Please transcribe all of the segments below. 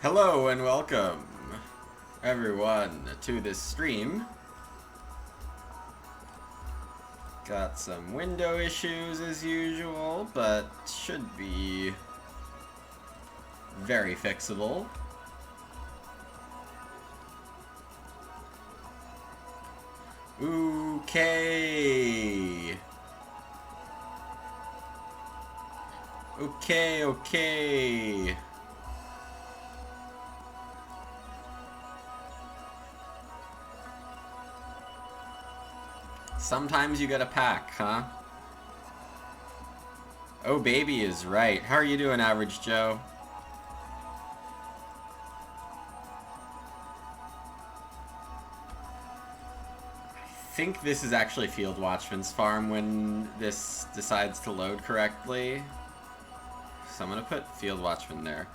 Hello and welcome, everyone, to this stream. Got some window issues as usual, but should be very fixable. Okay. Okay. Sometimes you get a pack, huh? Oh, baby is right. How are you doing, Average Joe? I think this is actually Field Watchman's farm when this decides to load correctly. So I'm gonna put Field Watchman there.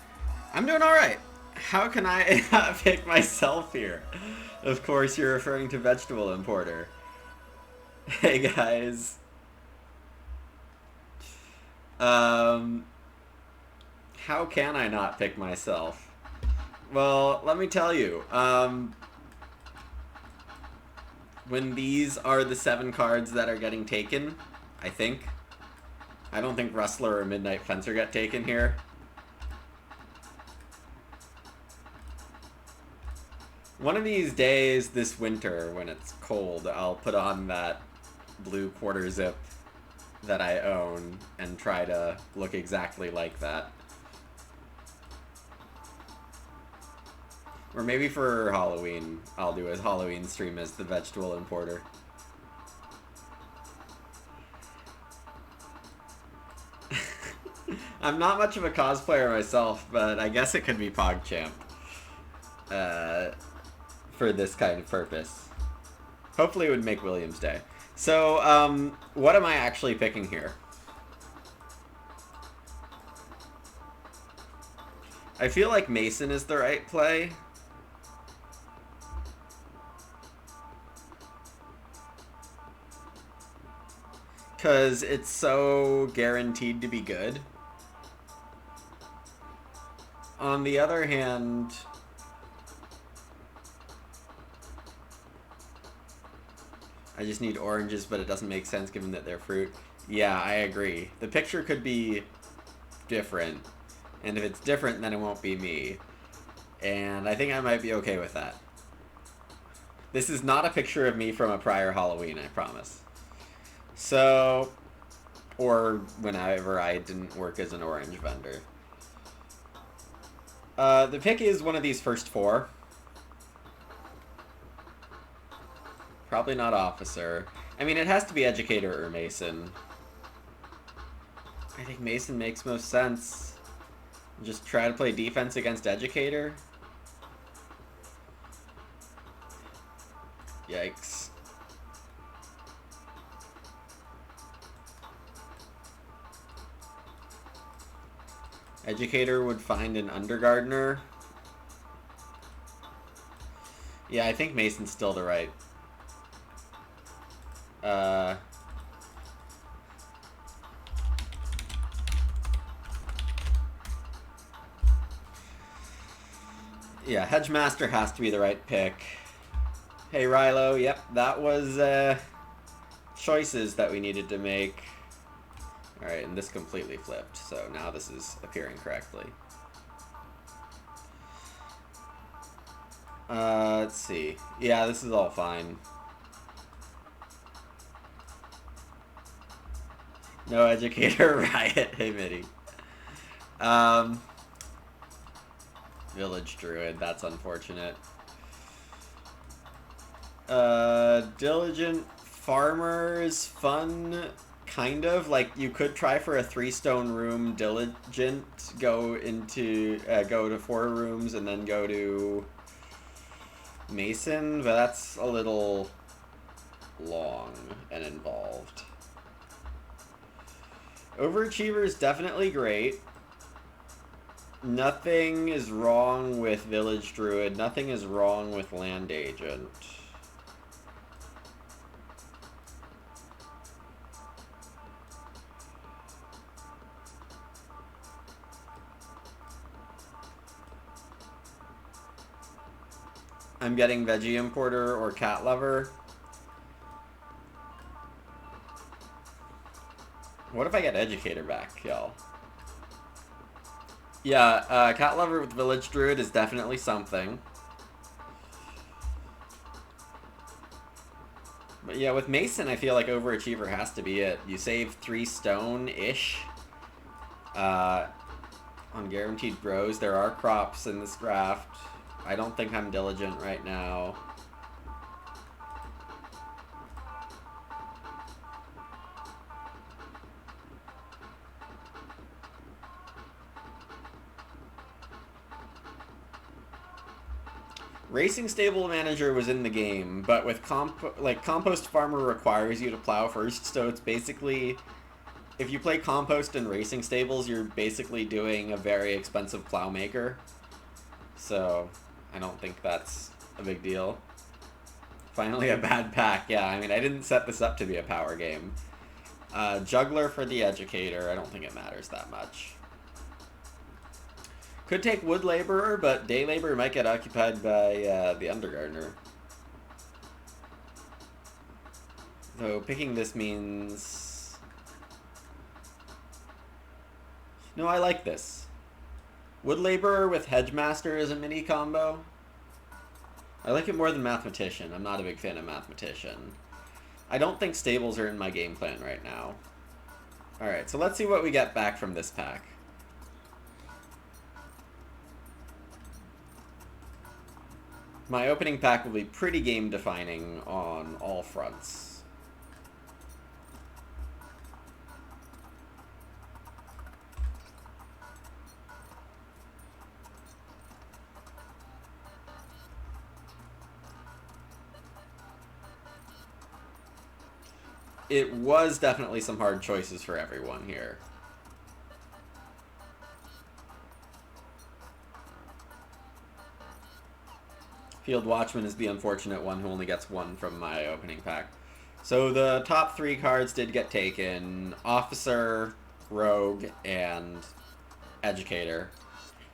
I'm doing alright. How can I not pick myself here? Of course, you're referring to Vegetable Importer. Hey guys. How can I not pick myself? Well, let me tell you. When these are the 7 cards that are getting taken, I think. I don't think Rustler or Midnight Fencer get taken here. One of these days this winter, when it's cold, I'll put on that blue quarter zip that I own and try to look exactly like that. Or maybe for Halloween, I'll do a Halloween stream as the Vegetable Importer. I'm not much of a cosplayer myself, but I guess it could be PogChamp for this kind of purpose. Hopefully it would make William's day. So, what am I actually picking here? I feel like Mason is the right play. Because it's so guaranteed to be good. On the other hand, I just need oranges, but it doesn't make sense given that they're fruit. Yeah, I agree. The picture could be different. And if it's different, then it won't be me. And I think I might be okay with that. This is not a picture of me from a prior Halloween, I promise. So, or whenever I didn't work as an orange vendor. The pick is one of these first 4. Probably not Officer. I mean, it has to be Educator or Mason. I think Mason makes most sense. Just try to play defense against Educator. Yikes. Educator would find an Undergardener. Yeah, I think Mason's still the right. Yeah, Hedgemaster has to be the right pick. Hey, Rilo, yep, that was choices that we needed to make. Alright, and this completely flipped, so now this is appearing correctly. Let's see. Yeah, this is all fine. No Educator Riot. Hey, Mitty. Village Druid, that's unfortunate. Diligent Farmer is fun, kind of. Like, you could try for a 3-stone room Diligent, go to 4 rooms and then go to Mason, but that's a little long and involved. Overachiever is definitely great. Nothing is wrong with Village Druid. Nothing is wrong with Land Agent. I'm getting Veggie Importer or Cat Lover. What if I get Educator back, y'all? Yeah, Cat Lover with Village Druid is definitely something. But yeah, with Mason, I feel like Overachiever has to be it. You save 3 stone-ish on Guaranteed Grows. There are crops in this draft. I don't think I'm diligent right now. Racing Stable Manager was in the game, but with Compost Farmer requires you to plow first, so it's basically, if you play Compost and Racing Stables, you're basically doing a very expensive Plowmaker. So, I don't think that's a big deal. Finally a bad pack, yeah, I mean, I didn't set this up to be a power game. Juggler for the Educator, I don't think it matters that much. Could take Wood Laborer, but Day Laborer might get occupied by the Undergardener. So picking this means... No, I like this. Wood Laborer with Hedgemaster is a mini combo. I like it more than Mathematician. I'm not a big fan of Mathematician. I don't think Stables are in my game plan right now. Alright, so let's see what we get back from this pack. My opening pack will be pretty game-defining on all fronts. It was definitely some hard choices for everyone here. Field Watchman is the unfortunate one who only gets 1 from my opening pack. So the top 3 cards did get taken. Officer, Rogue, and Educator.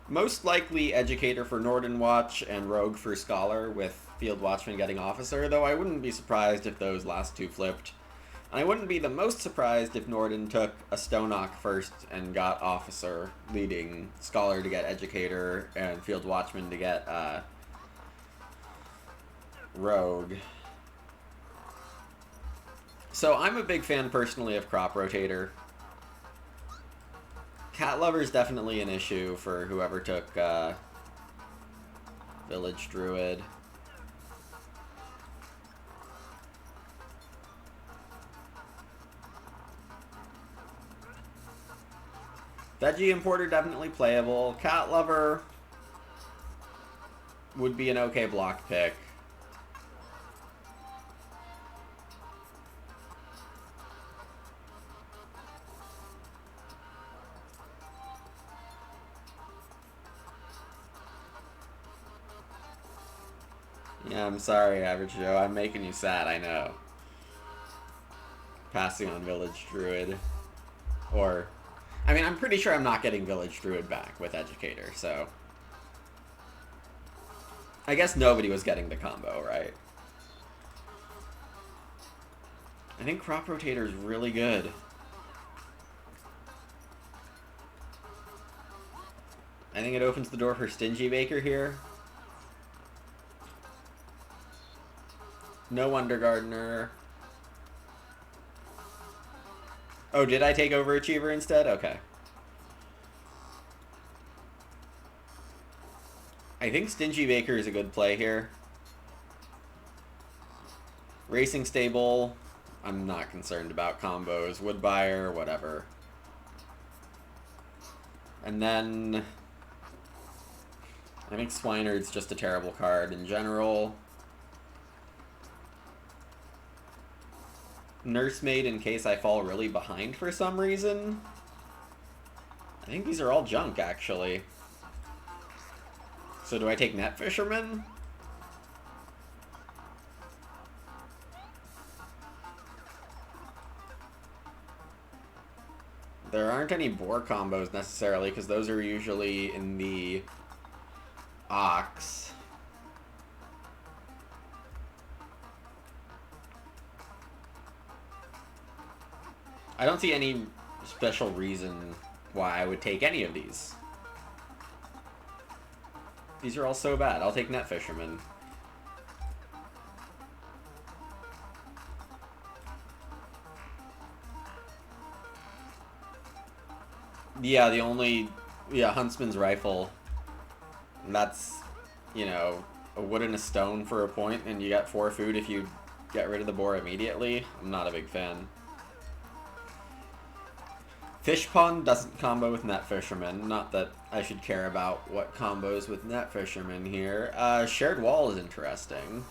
Most likely Educator for Norden Watch and Rogue for Scholar, with Field Watchman getting Officer, though I wouldn't be surprised if those last 2 flipped. And I wouldn't be the most surprised if Norden took a Stonock first and got Officer, leading Scholar to get Educator and Field Watchman to get Rogue. So I'm a big fan personally of Crop Rotator. Cat Lover is definitely an issue for whoever took Village Druid. Veggie Importer definitely playable. Cat Lover would be an okay block pick. Yeah, I'm sorry, Average Joe. I'm making you sad, I know. Passing on Village Druid. Or... I mean, I'm pretty sure I'm not getting Village Druid back with Educator, so... I guess nobody was getting the combo, right? I think Crop Rotator is really good. I think it opens the door for Stingy Baker here. No Undergardener. Oh, did I take Overachiever instead? Okay. I think Stingy Baker is a good play here. Racing Stable, I'm not concerned about combos. Woodbuyer, whatever. And then... I think Swineherd's just a terrible card in general. Nursemaid in case I fall really behind for some reason. I think these are all junk, actually. So do I take Net Fisherman? There aren't any boar combos necessarily, because those are usually in the Ox. I don't see any special reason why I would take any of these. These are all so bad. I'll take Net Fisherman. Yeah, the only... Yeah, Huntsman's Rifle. That's, you know, a wood and a stone for a point, and you get 4 food if you get rid of the boar immediately. I'm not a big fan. Fish Pond doesn't combo with Net Fisherman. Not that I should care about what combos with Net Fisherman here. Shared Wall is interesting.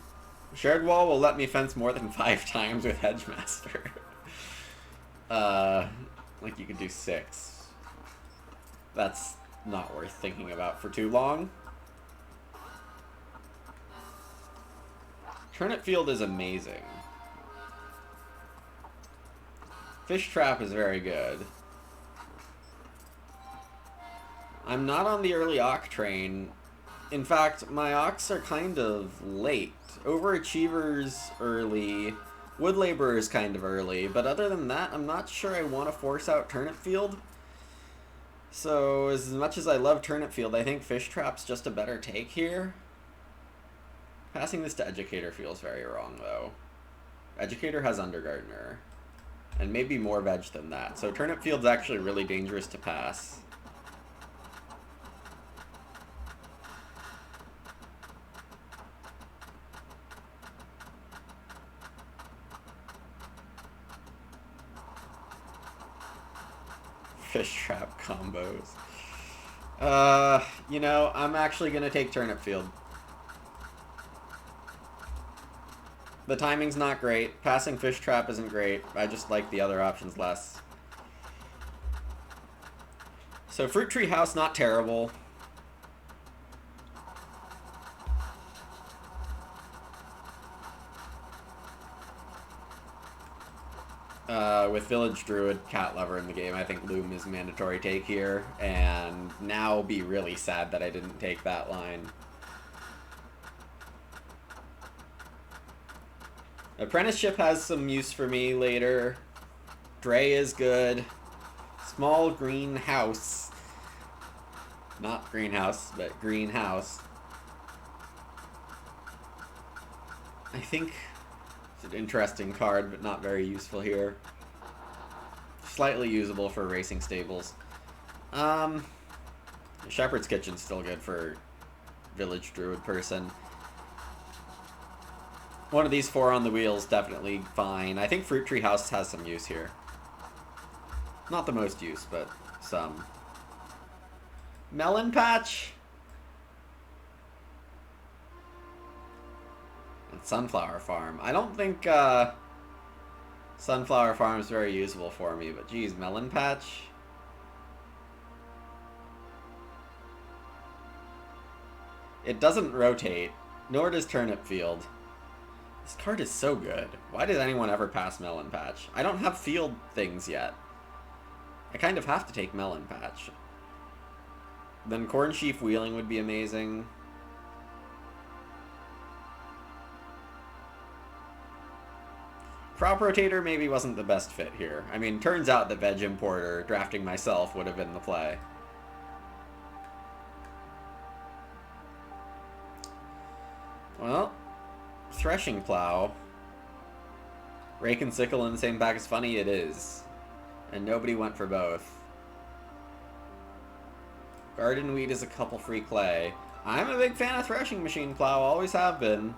Shared Wall will let me fence more than 5 times with Hedgemaster. Like you could do 6. That's not worth thinking about for too long. Turnip Field is amazing. Fish Trap is very good. I'm not on the early Ock train. In fact, my Ocks are kind of late. Overachievers early. Wood Laborers kind of early. But other than that, I'm not sure I want to force out Turnip Field. So, as much as I love Turnip Field, I think Fish Trap's just a better take here. Passing this to Educator feels very wrong, though. Educator has Undergardener. And maybe more veg than that. So Turnip Field's actually really dangerous to pass. Fish Trap combos. You know, I'm actually going to take Turnip Field. The timing's not great. Passing Fish Trap isn't great. I just like the other options less. So Fruit Tree House, not terrible. With Village Druid, Cat Lover in the game, I think Loom is mandatory take here. And now be really sad that I didn't take that line. Apprenticeship has some use for me later. Dre is good. Small green house. Not greenhouse, but greenhouse. I think it's an interesting card, but not very useful here. Slightly usable for racing stables. Shepherd's Kitchen's still good for Village Druid person. One of these 4 on the wheels, definitely fine. I think Fruit Tree House has some use here. Not the most use, but some. Melon Patch? And Sunflower Farm. I don't think Sunflower Farm is very usable for me, but geez, Melon Patch? It doesn't rotate, nor does Turnip Field. This card is so good. Why did anyone ever pass Melon Patch? I don't have field things yet. I kind of have to take Melon Patch. Then Corn Sheaf Wheeling would be amazing. Crop Rotator maybe wasn't the best fit here. I mean, turns out that Veg Importer, drafting myself, would have been the play. Well, Threshing Plow. Rake and Sickle in the same pack is funny, it is. And nobody went for both. Garden Weed is a couple free clay. I'm a big fan of Threshing Machine Plow, always have been.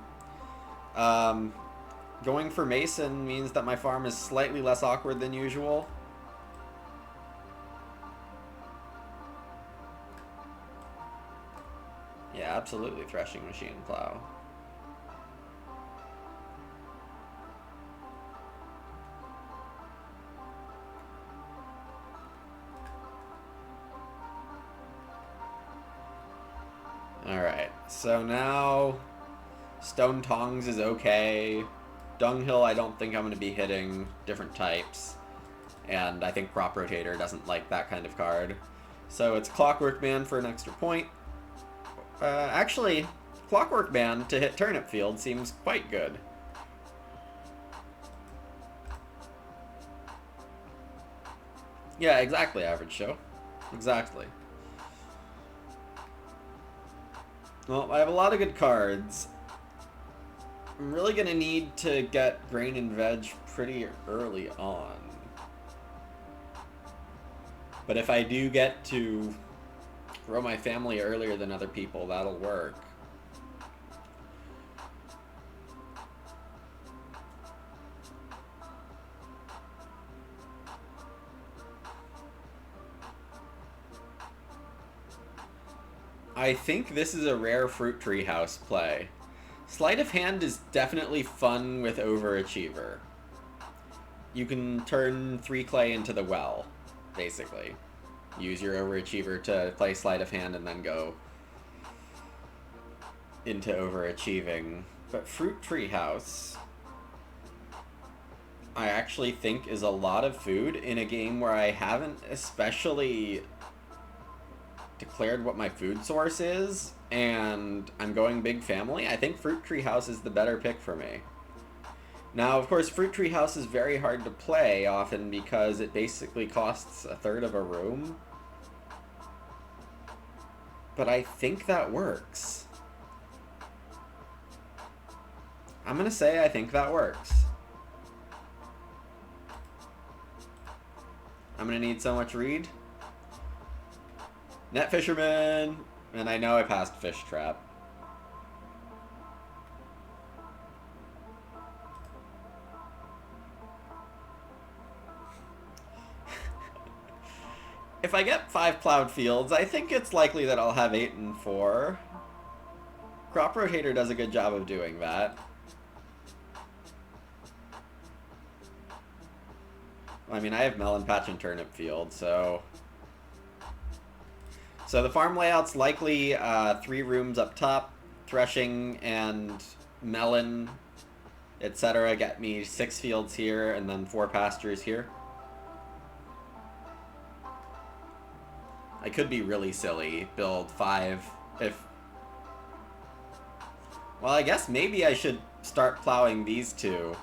Going for Mason means that my farm is slightly less awkward than usual. Yeah, absolutely Threshing Machine Plow. Alright, so now Stone Tongs is okay. Dunghill I don't think I'm going to be hitting different types. And I think Crop Rotator doesn't like that kind of card. So it's Clockwork Man for an extra point. Actually, Clockwork Man to hit Turnip Field seems quite good. Yeah, exactly, Average Joe. Exactly. Well, I have a lot of good cards. I'm really gonna need to get grain and veg pretty early on. But if I do get to grow my family earlier than other people, that'll work. I think this is a rare fruit tree house play. Sleight of hand is definitely fun with Overachiever. You can turn 3 clay into the well, basically. Use your Overachiever to play sleight of hand and then go into overachieving. But Fruit Tree House, I actually think is a lot of food in a game where I haven't especially declared what my food source is, and I'm going big family. I think Fruit Tree House is the better pick for me. Now, of course, Fruit Tree House is very hard to play often because it basically costs a third of a room. But I think that works. I'm gonna say I think that works. I'm gonna need so much read. Net Fisherman! And I know I passed Fish Trap. If I get 5 plowed fields, I think it's likely that I'll have 8 and 4. Crop Rotator does a good job of doing that. I mean, I have melon patch and turnip field, so... So the farm layout's likely 3 rooms up top, threshing and melon, etc. Get me 6 fields here and then 4 pastures here. I could be really silly, build 5 if... Well, I guess maybe I should start plowing these 2,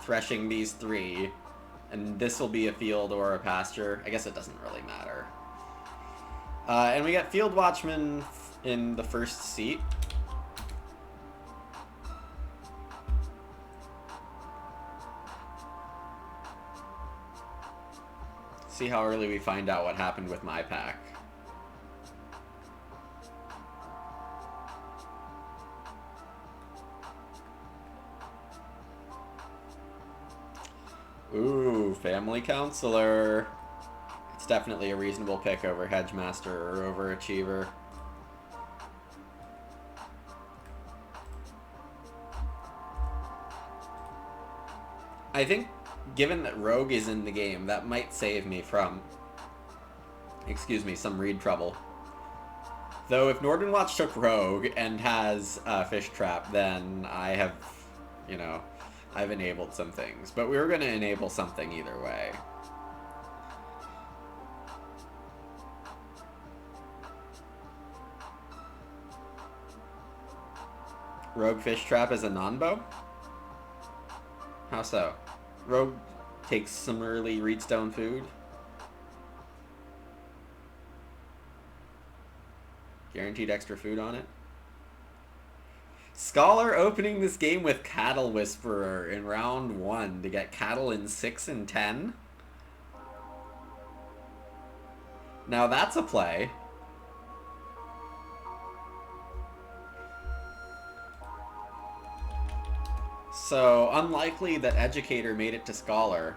threshing these 3, and this will be a field or a pasture. I guess it doesn't really matter. And we got Field Watchman in the first seat. See how early we find out what happened with my pack. Ooh, Family Counselor. It's definitely a reasonable pick over Hedgemaster or Overachiever. I think, given that Rogue is in the game, that might save me from, excuse me, some read trouble. Though if Northern Watch took Rogue and has Fish Trap, then I have, you know, I've enabled some things. But we were going to enable something either way. Rogue Fish Trap is a non-bow? How so? Rogue takes some early Reedstone food. Guaranteed extra food on it. Scholar opening this game with Cattle Whisperer in round 1 to get cattle in 6 and 10. Now that's a play. So, unlikely that Educator made it to Scholar.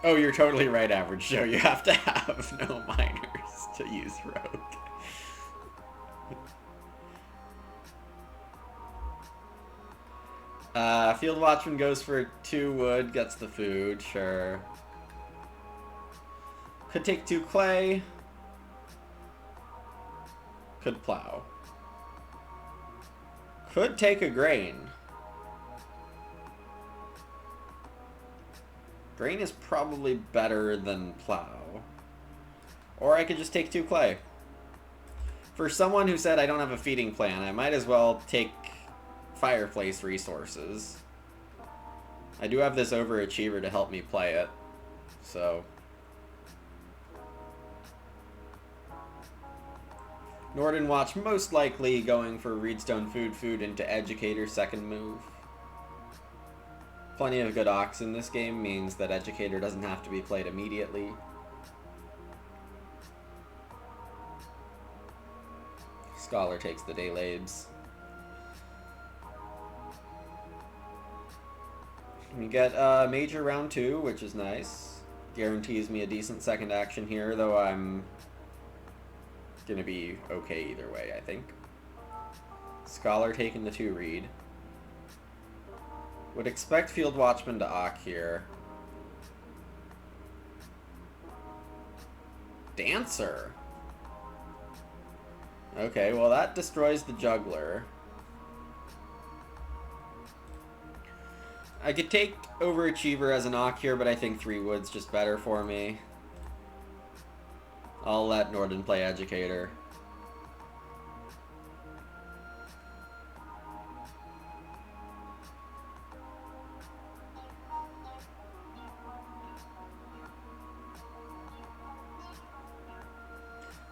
Oh, you're totally right, Average Joe. You have to have no miners to use Rogue. Field Watchman goes for 2 wood, gets the food, sure. Could take 2 clay. Could plow. Could take a grain. Grain is probably better than plow. Or I could just take 2 clay. For someone who said I don't have a feeding plan, I might as well take fireplace resources. I do have this overachiever to help me play it, so... Norden Watch most likely going for Reedstone Food into Educator second move. Plenty of good Ox in this game means that Educator doesn't have to be played immediately. Scholar takes the Daylabes. We get Major round 2, which is nice. Guarantees me a decent second action here, though I'm gonna be okay either way, I think. Scholar taking the 2 read. Would expect Field Watchman to Ock here. Dancer. Okay, well that destroys the Juggler. I could take Overachiever as an Ock here, but I think 3 wood's just better for me. I'll let Norden play Educator.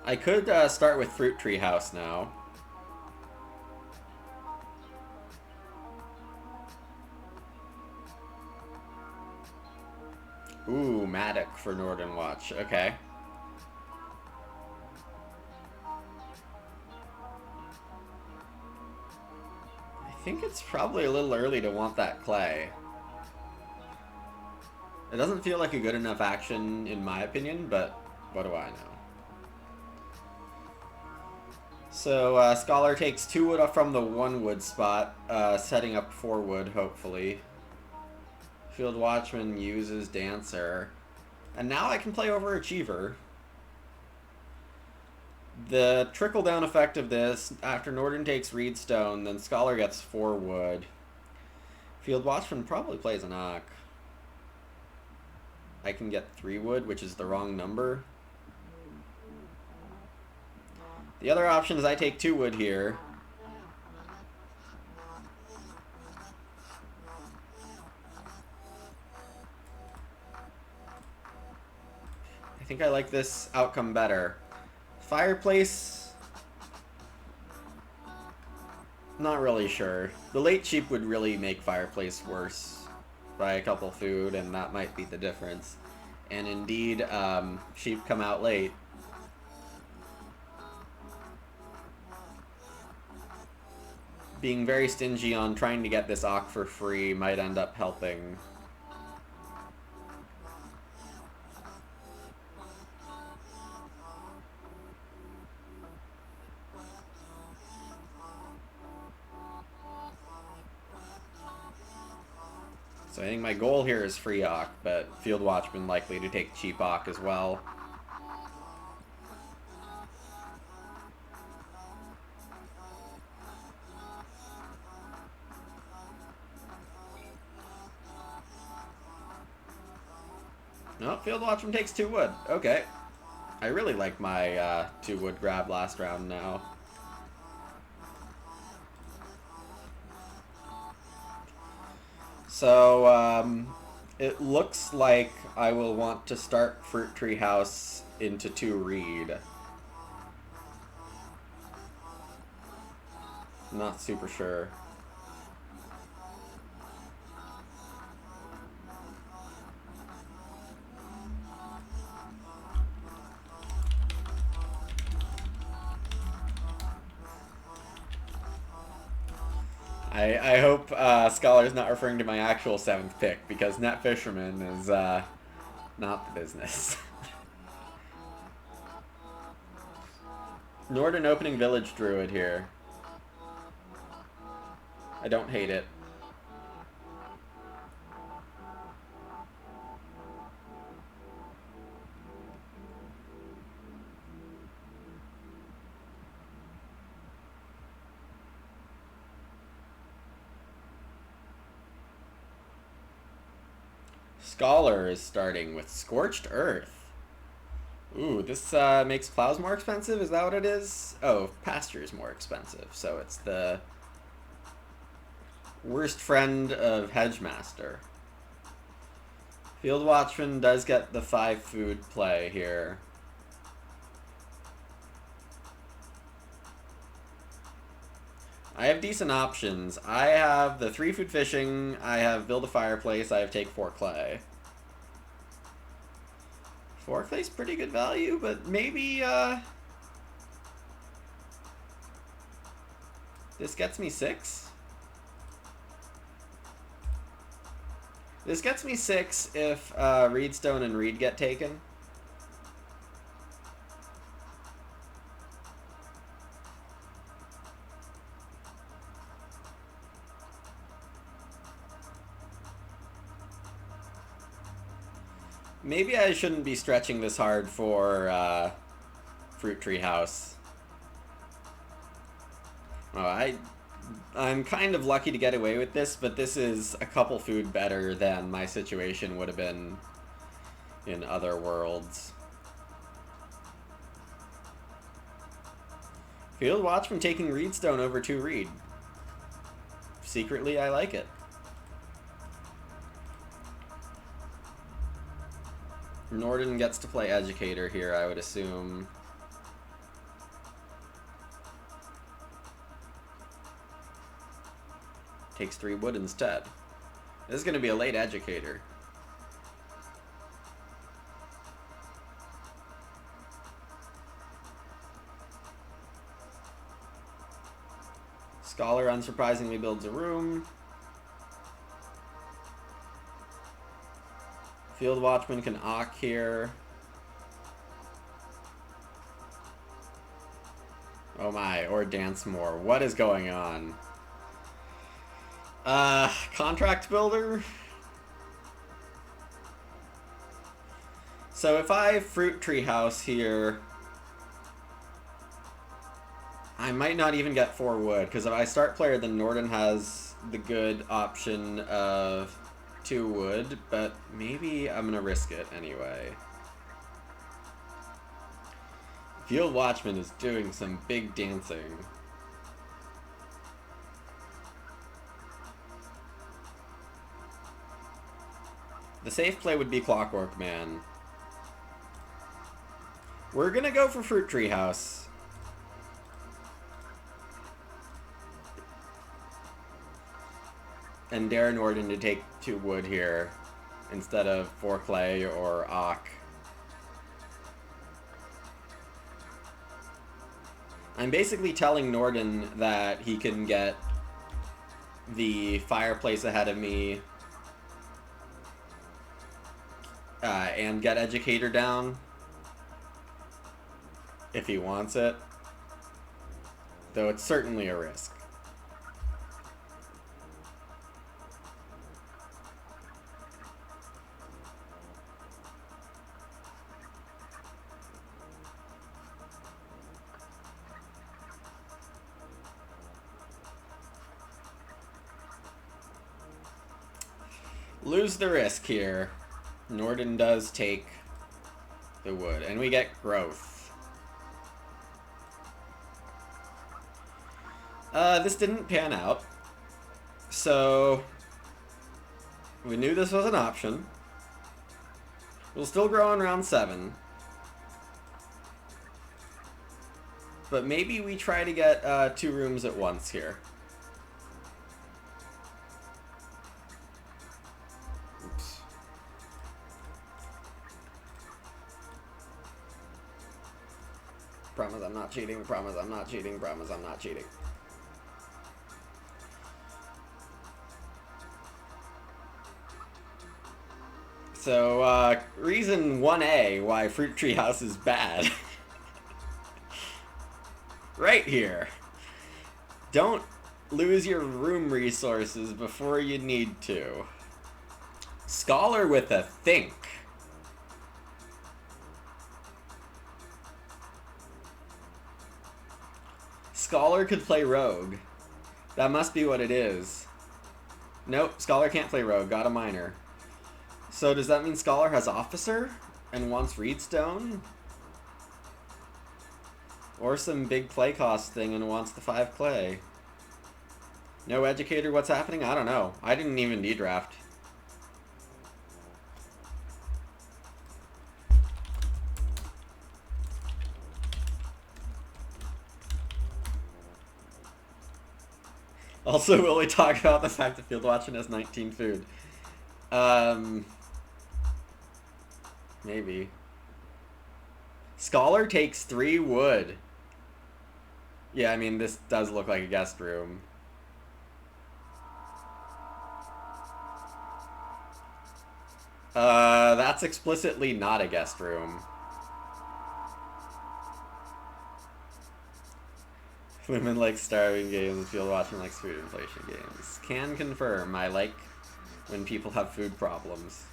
I could start with Fruit Tree House now. Ooh, Matic for Norden Watch. Okay. I think it's probably a little early to want that clay. It doesn't feel like a good enough action in my opinion, but what do I know? So Scholar takes 2 wood from the 1 wood spot, setting up 4 wood hopefully. Field Watchman uses Dancer. And now I can play Overachiever. The trickle-down effect of this, after Norden takes Reedstone, then Scholar gets 4 wood. Field Watchman probably plays an Ock. I can get 3 wood, which is the wrong number. The other option is I take 2 wood here. I think I like this outcome better. Fireplace? Not really sure. The late sheep would really make Fireplace worse by a couple food, and that might be the difference. And indeed, sheep come out late. Being very stingy on trying to get this Ock for free might end up helping. So I think my goal here is free Ock, but Field Watchman likely to take cheap Ock as well. No, Field Watchman takes 2 wood. Okay. I really like my 2 wood grab last round now. So, it looks like I will want to start Fruit Tree House into 2 reed. Not super sure. I hope Scholar's not referring to my actual 7th pick, because Net Fisherman is not the business. Norden opening Village Druid here. I don't hate it. Scholar is starting with Scorched Earth. Ooh, this makes plows more expensive? Is that what it is? Oh, pasture is more expensive. So it's the worst friend of Hedgemaster. Field Watchman does get the 5 food play here. I have decent options. I have the 3 food fishing, I have build a fireplace, I have take 4 clay. 4 clay's pretty good value, but maybe this gets me 6? This gets me 6 if Reedstone and Reed get taken. Maybe I shouldn't be stretching this hard for Fruit Tree House. Oh, I'm kind of lucky to get away with this, but this is a couple food better than my situation would have been in other worlds. Field Watchman taking Reedstone over 2 Reed. Secretly, I like it. Norden gets to play Educator here, I would assume. Takes 3 wood instead. This is going to be a late Educator. Scholar unsurprisingly builds a room. Field Watchman can Ock here. Oh my, or dance more. What is going on? Contract Builder? So if I Fruit Tree House here, I might not even get 4 wood, because if I start player, then Norden has the good option of 2 wood, but maybe I'm gonna risk it anyway. Field Watchman is doing some big dancing. The safe play would be Clockwork Man. We're gonna go for Fruit Tree House. And dare Norden to take 2 wood here instead of 4 clay or Ock. I'm basically telling Norden that he can get the fireplace ahead of me and get Educator down if he wants it, though it's certainly a risk. Lose the risk here. Norden does take the wood, and we get growth. This didn't pan out, so we knew this was an option. We'll still grow in round 7, but maybe we try to get 2 rooms at once here. Promise I'm not cheating, promise I'm not cheating, promise I'm not cheating. So, reason 1A why Fruit Tree House is bad. Right here. Don't lose your room resources before you need to. Scholar with a think. Scholar could play Rogue. That must be what it is. Nope, Scholar can't play Rogue. Got a minor. So does that mean Scholar has Officer and wants Reedstone? Or some big play cost thing and wants the 5 clay? No Educator, what's happening? I don't know. I didn't even D-draft. Also, will we talk about the fact that Field Watchman has 19 food? Maybe. Scholar takes 3 wood. Yeah, I mean, this does look like a guest room. That's explicitly not a guest room. Lumin likes starving games, Field Watchman likes food inflation games. Can confirm, I like when people have food problems.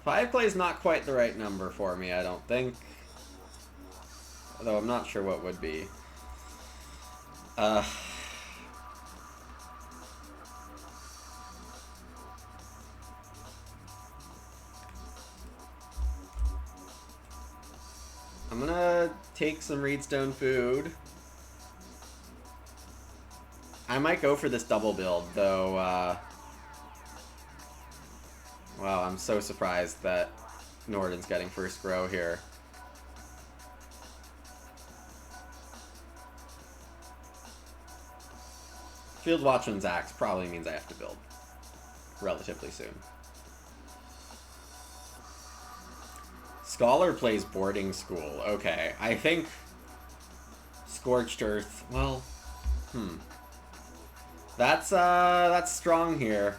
5 play is not quite the right number for me, I don't think. Although I'm not sure what would be. I'm gonna take some Reedstone food. I might go for this double build, though. Wow, I'm so surprised that Norden's getting first grow here. Field Watchman's Axe probably means I have to build relatively soon. Scholar plays boarding school. Okay, I think Scorched Earth. Well, that's strong here.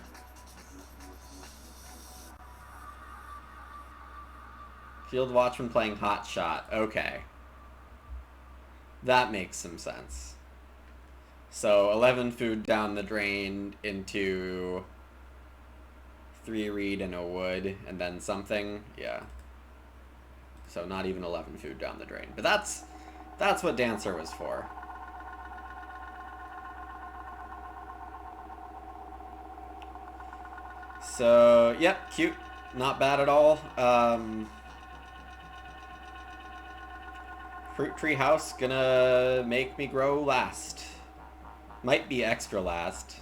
Field Watchman playing Hot Shot. Okay, that makes some sense. So 11 food down the drain into 3 reed and a wood, and then something. Yeah. So not even 11 food down the drain. But that's what Dancer was for. So, yep, cute. Not bad at all. Fruit Tree House gonna make me grow last. Might be extra last.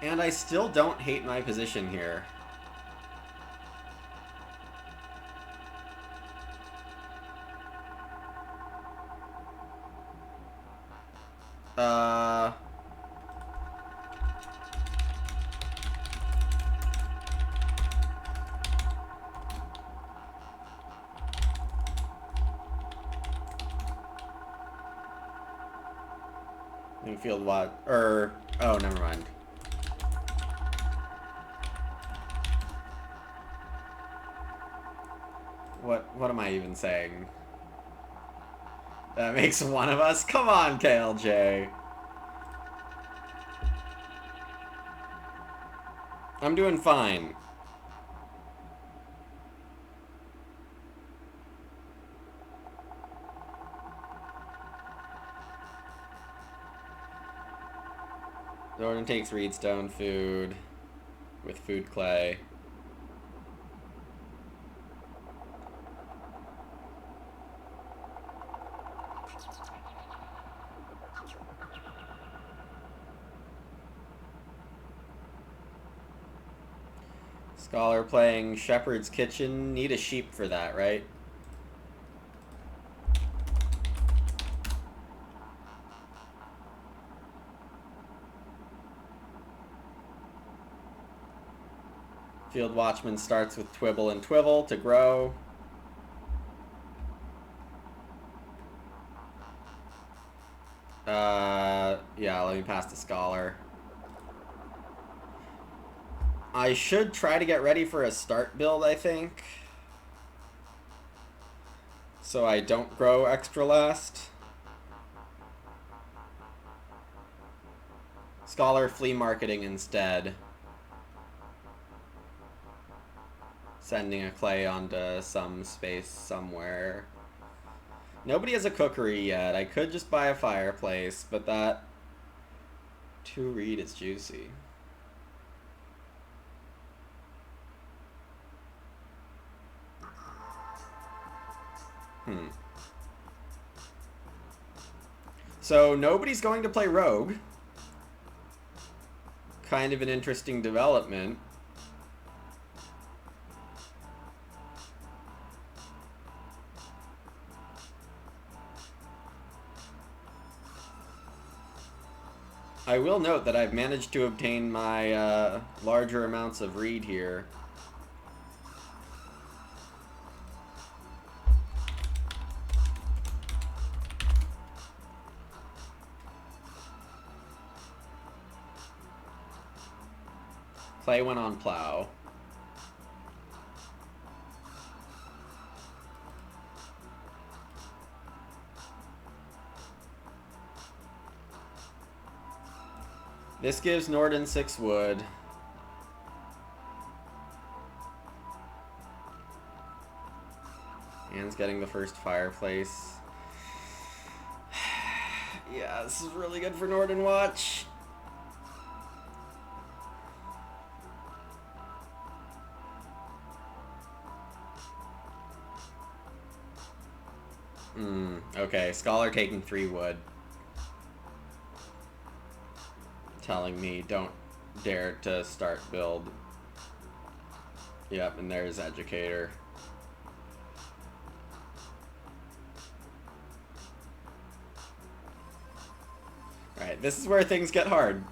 And I still don't hate my position here. Field what? Oh, never mind. What am I even saying? That makes one of us? Come on, KLJ. I'm doing fine. Jordan takes Reedstone food with food clay. Scholar playing Shepherd's Kitchen. Need a sheep for that, right? Field Watchman starts with Twibble and Twivel to grow. Yeah, let me pass the Scholar. I should try to get ready for a start build, I think. So I don't grow extra last. Scholar flea marketing instead. Sending a clay onto some space somewhere. Nobody has a cookery yet. I could just buy a fireplace, but that 2 reed is juicy. So nobody's going to play Rogue. Kind of an interesting development. I will note that I've managed to obtain my larger amounts of reed here. Clay went on plow. This gives Norden 6 wood. Anne's getting the first fireplace. Yeah, this is really good for Norden Watch. Okay, Scholar taking 3 wood. Telling me don't dare to start build. Yep, and there's Educator. Alright, this is where things get hard.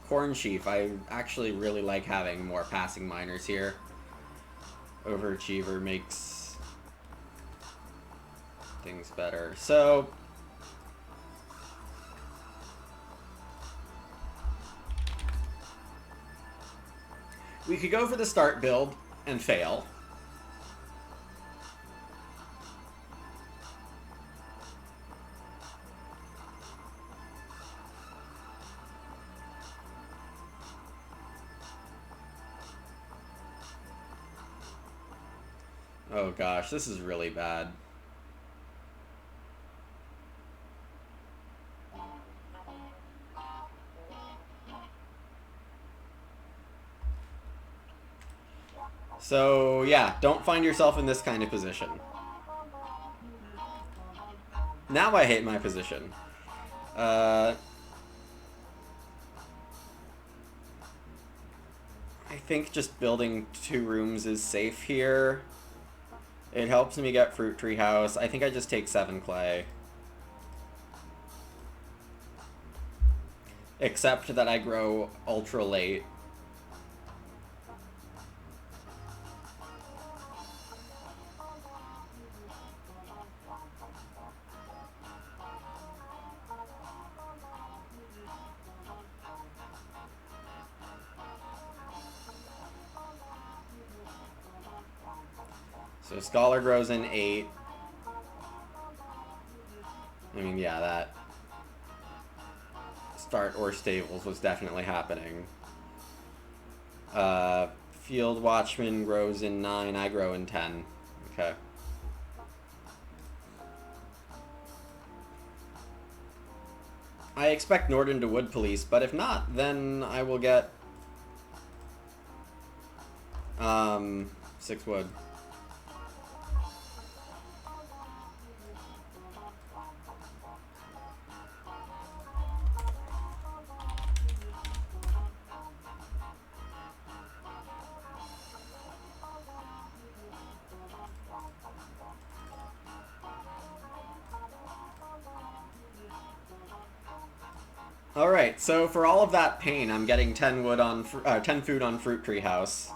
Corn Sheaf. I actually really like having more passing miners here. Overachiever makes things better. So we could go for the start build and fail. Oh gosh, this is really bad. So yeah, don't find yourself in this kind of position. Now I hate my position. I think just building 2 rooms is safe here. It helps me get Fruit Tree House. I think I just take 7 clay. Except that I grow ultra late. So Scholar grows in 8. I mean, yeah, that start or stables was definitely happening. Field Watchman grows in 9. I grow in 10. Okay. I expect Norden to Wood Police, but if not, then I will get 6 wood. Alright, so for all of that pain, I'm getting 10 wood on 10 food on Fruit Tree House.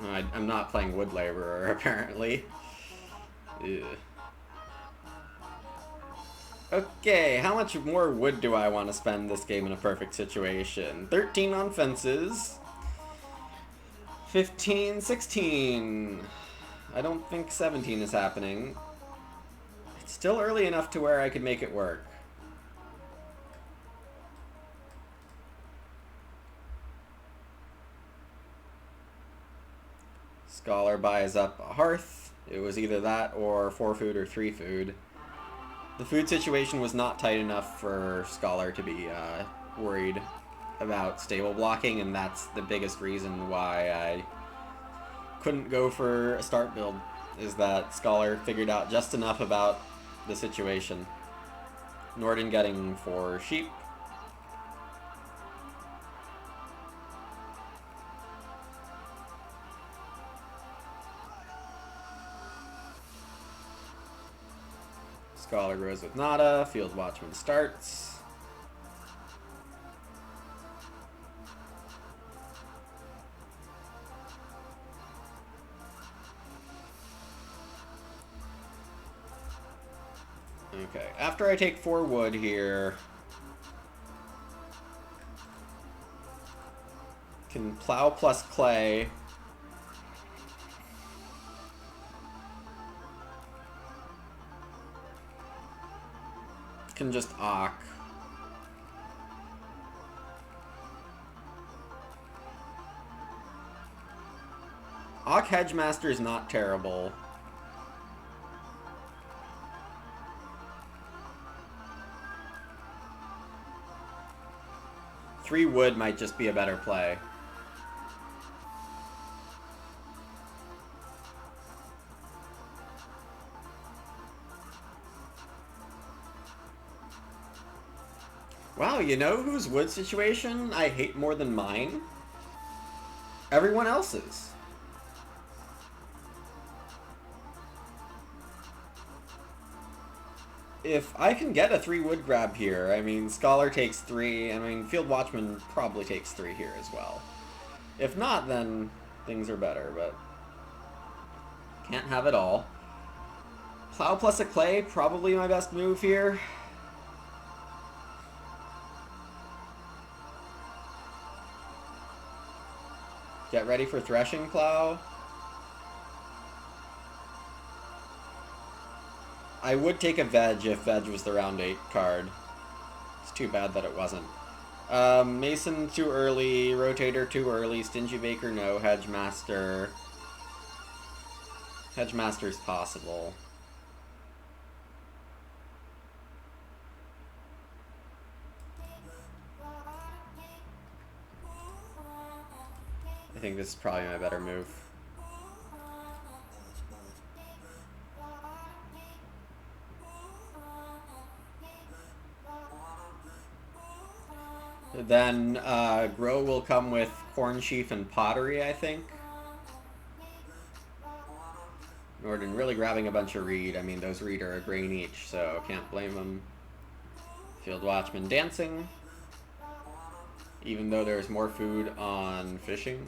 I'm not playing Wood Laborer, apparently. Ugh. Okay, how much more wood do I want to spend this game in a perfect situation? 13 on fences. 15, 16. I don't think 17 is happening. It's still early enough to where I could make it work. Scholar buys up a hearth. It was either that or 4 food or 3 food. The food situation was not tight enough for Scholar to be worried about stable blocking, and that's the biggest reason why I couldn't go for a start build, is that Scholar figured out just enough about the situation. Norden getting 4 sheep. Scholar grows with nada. Field Watchman starts. Okay, after I take 4 wood here, can plow plus clay. Can just Ock. Ock Hedgemaster is not terrible. Three wood might just be a better play. Wow, you know whose wood situation I hate more than mine? Everyone else's. If I can get a 3 wood grab here, I mean, Scholar takes 3, I mean, Field Watchman probably takes 3 here as well. If not, then things are better, but can't have it all. Plow plus a clay, probably my best move here. Get ready for Threshing Plow. I would take a Veg if Veg was the round 8 card. It's too bad that it wasn't. Mason too early, Rotator too early, Stingy Baker no, Hedgemaster. Hedgemaster's possible. I think this is probably my better move. Then Grow will come with Corn Sheaf and Pottery, I think. Norden really grabbing a bunch of reed. I mean, those reed are a grain each, so can't blame them. Field Watchman dancing. Even though there's more food on fishing.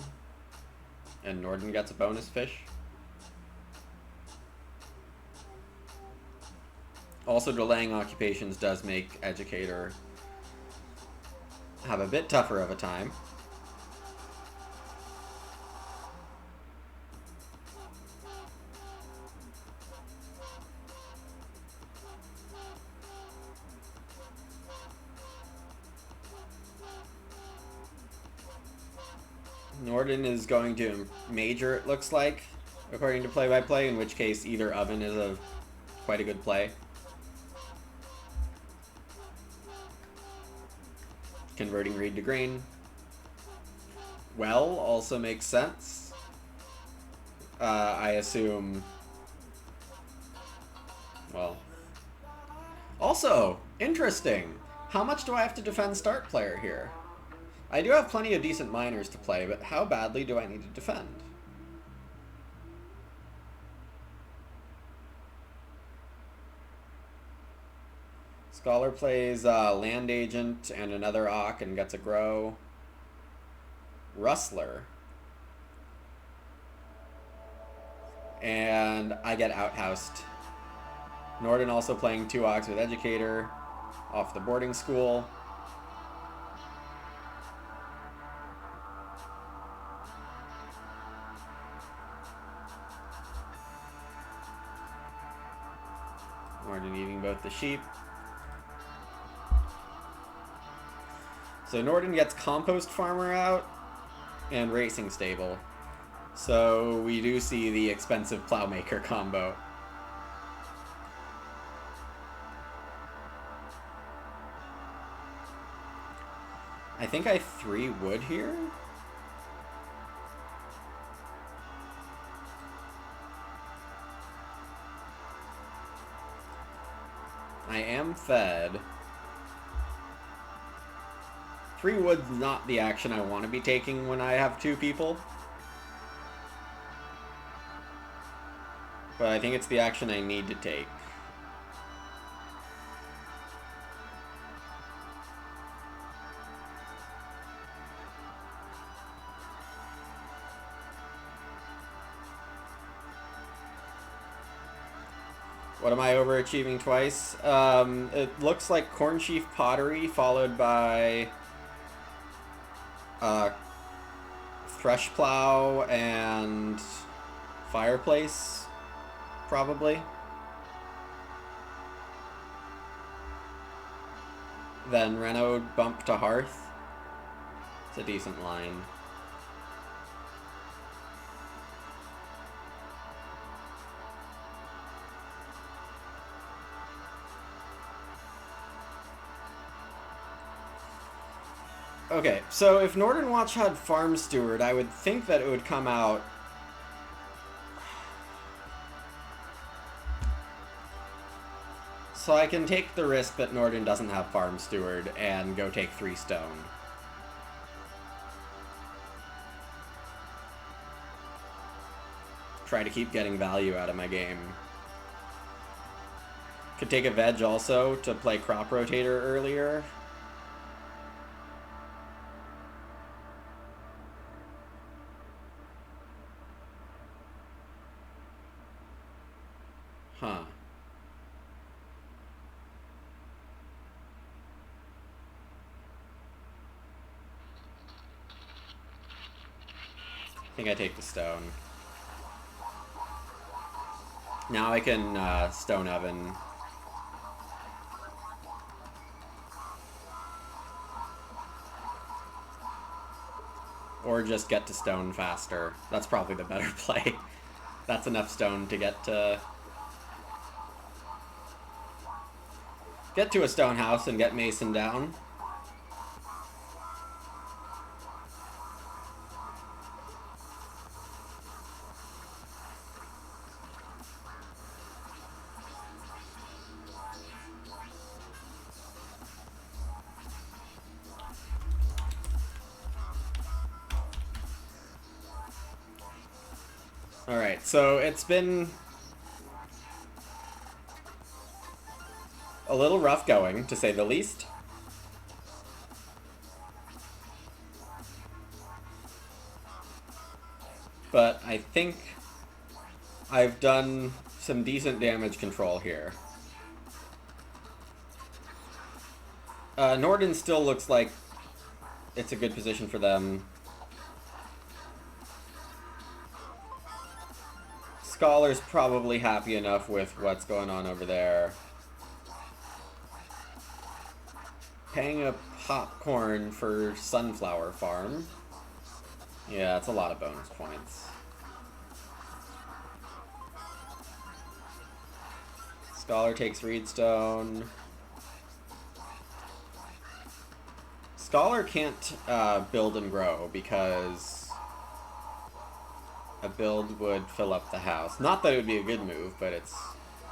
And Norden gets a bonus fish. Also, delaying occupations does make Educator have a bit tougher of a time. Norden is going to Major, it looks like, according to play-by-play, in which case either Oven is quite a good play. Converting reed to grain. Well also makes sense. I assume... Well... Also, interesting! How much do I have to defend start player here? I do have plenty of decent miners to play, but how badly do I need to defend? Scholar plays Land Agent and another Ock and gets a Grow. Rustler. And I get outhoused. Norden also playing 2 Ocks with Educator off the boarding school. Norden eating both the sheep. So Norden gets Compost Farmer out and Racing Stable. So we do see the expensive Plowmaker combo. I think I 3 wood here. I am fed. 3 wood's not the action I want to be taking when I have 2 people. But I think it's the action I need to take. What am I overachieving twice? It looks like corn sheaf pottery followed by thresh plow and fireplace, probably. Then Reno bump to hearth. It's a decent line. Okay, so if Northern Watch had Farm Steward, I would think that it would come out... So I can take the risk that Northern doesn't have Farm Steward and go take 3 stone. Try to keep getting value out of my game. Could take a veg also to play Crop Rotator earlier. Huh. I think I take the stone. Now I can stone oven. Or just get to stone faster. That's probably the better play. That's enough stone to get to a stone house and get Mason down. Alright, so it's been a little rough going, to say the least. But I think I've done some decent damage control here. Norden still looks like it's a good position for them. Scholar's probably happy enough with what's going on over there. Paying a popcorn for Sunflower Farm. Yeah, that's a lot of bonus points. Scholar takes Reedstone. Scholar can't build and grow because a build would fill up the house. Not that it would be a good move, but it's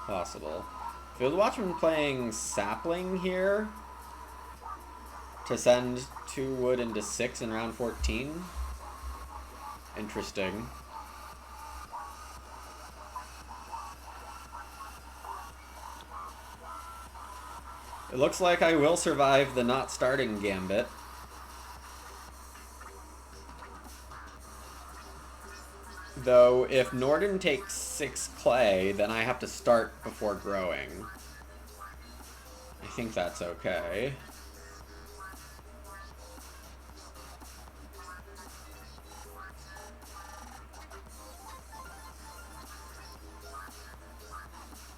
possible. Field Watchman playing Sapling here to send 2 wood into 6 in round 14. Interesting. It looks like I will survive the not starting gambit. Though, if Norden takes 6 clay, then I have to start before growing. I think that's okay.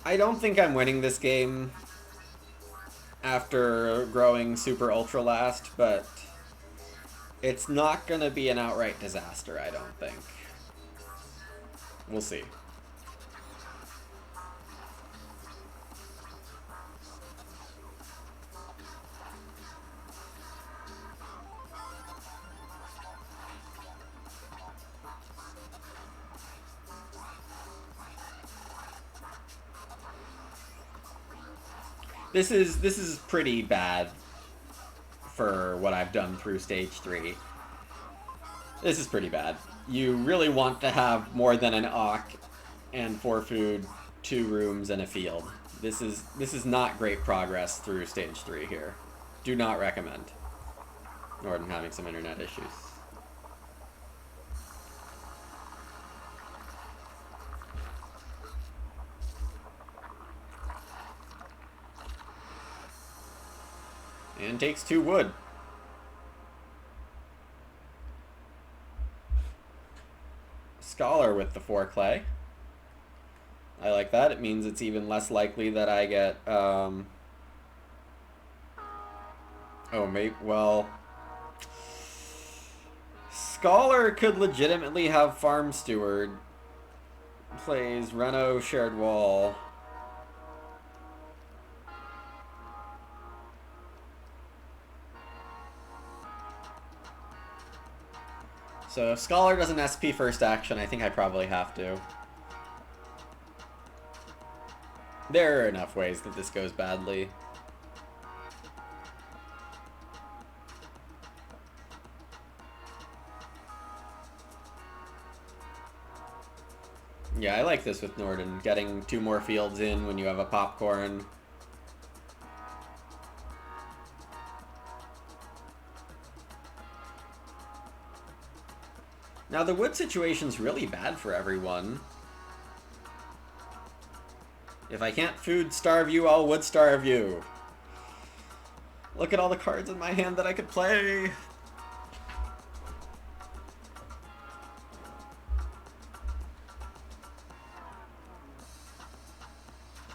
I don't think I'm winning this game after growing super ultra last, but it's not gonna be an outright disaster, I don't think. We'll see. This is pretty bad for what I've done through stage 3. This is pretty bad. You really want to have more than an Auk and 4 food, 2 rooms, and a field. This is not great progress through stage 3 here. Do not recommend. Norden having some internet issues. And takes 2 wood. Scholar with the 4 clay. I like that. It means it's even less likely that I get, oh, maybe, well... Scholar could legitimately have Farm Steward. Plays Reno Shared Wall. So if Scholar doesn't SP first action, I think I probably have to. There are enough ways that this goes badly. Yeah, I like this with Norden. Getting 2 more fields in when you have a popcorn. Now the wood situation's really bad for everyone. If I can't food starve you, I'll wood starve you. Look at all the cards in my hand that I could play.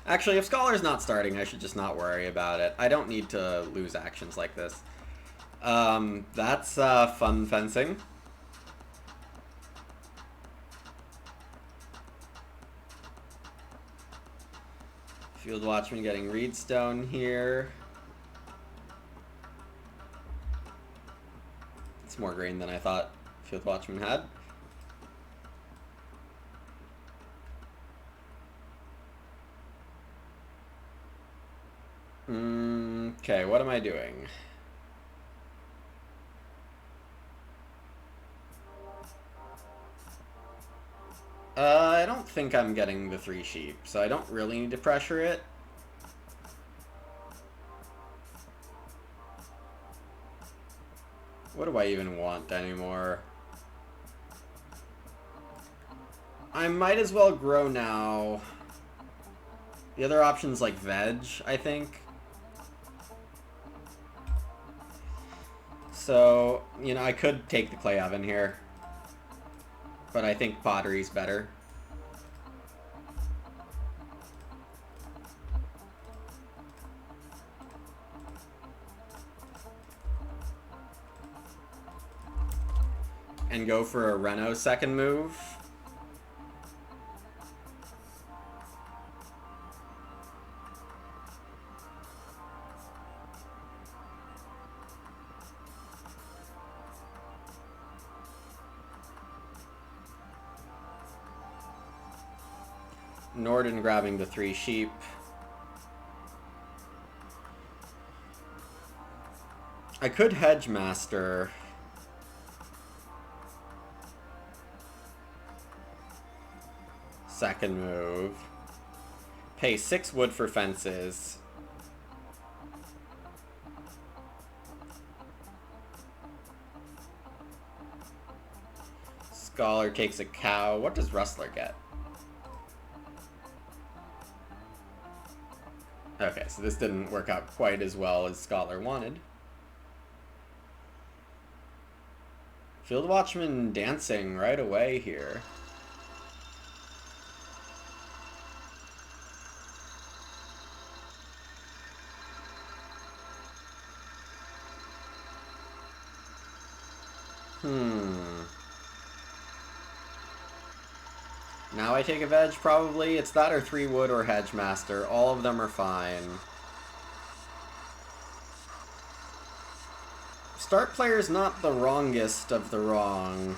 Actually, if Scholar's not starting, I should just not worry about it. I don't need to lose actions like this. That's fun fencing. Field Watchman getting Reedstone here. It's more green than I thought Field Watchman had. Okay, what am I doing? I don't think I'm getting the 3 sheep, so I don't really need to pressure it. What do I even want anymore? I might as well grow now. The other option's like veg, I think. So, you know, I could take the clay oven here. But I think pottery's better. And go for a Reno second move. Norden grabbing the 3 sheep. I could hedge master. Second move. Pay 6 wood for fences. Scholar takes a cow. What does Rustler get? Okay, so this didn't work out quite as well as Scholar wanted. Field Watchman dancing right away here. Now I take a veg, probably. It's that or 3 wood or hedge master. All of them are fine. Start player's not the wrongest of the wrong.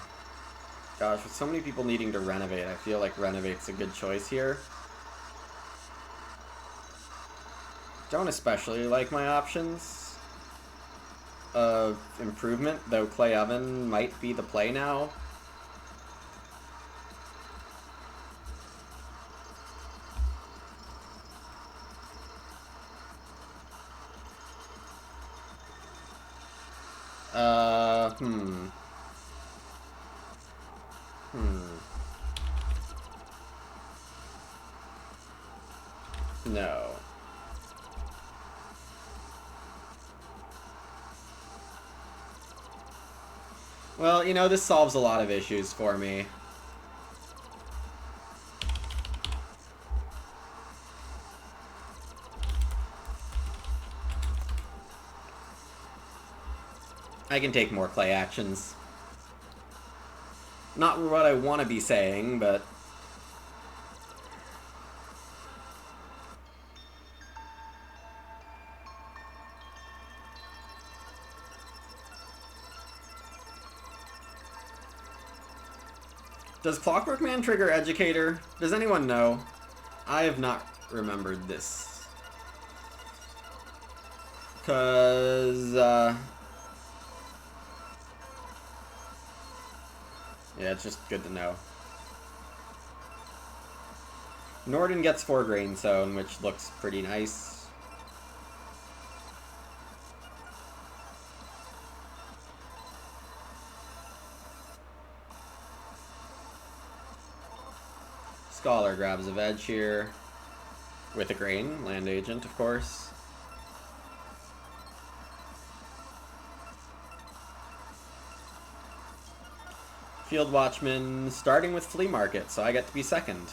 Gosh, with so many people needing to renovate, I feel like renovate's a good choice here. Don't especially like my options of improvement, though clay oven might be the play now. No. Well, you know, this solves a lot of issues for me. I can take more clay actions. Not what I want to be saying, but... Does Clockwork Man trigger Educator? Does anyone know? I have not remembered this. Because, yeah, it's just good to know. Norden gets 4 Grain Sown, which looks pretty nice. Scholar grabs a veg here. With a grain, land agent, of course. Field Watchman starting with Flea Market, so I get to be second.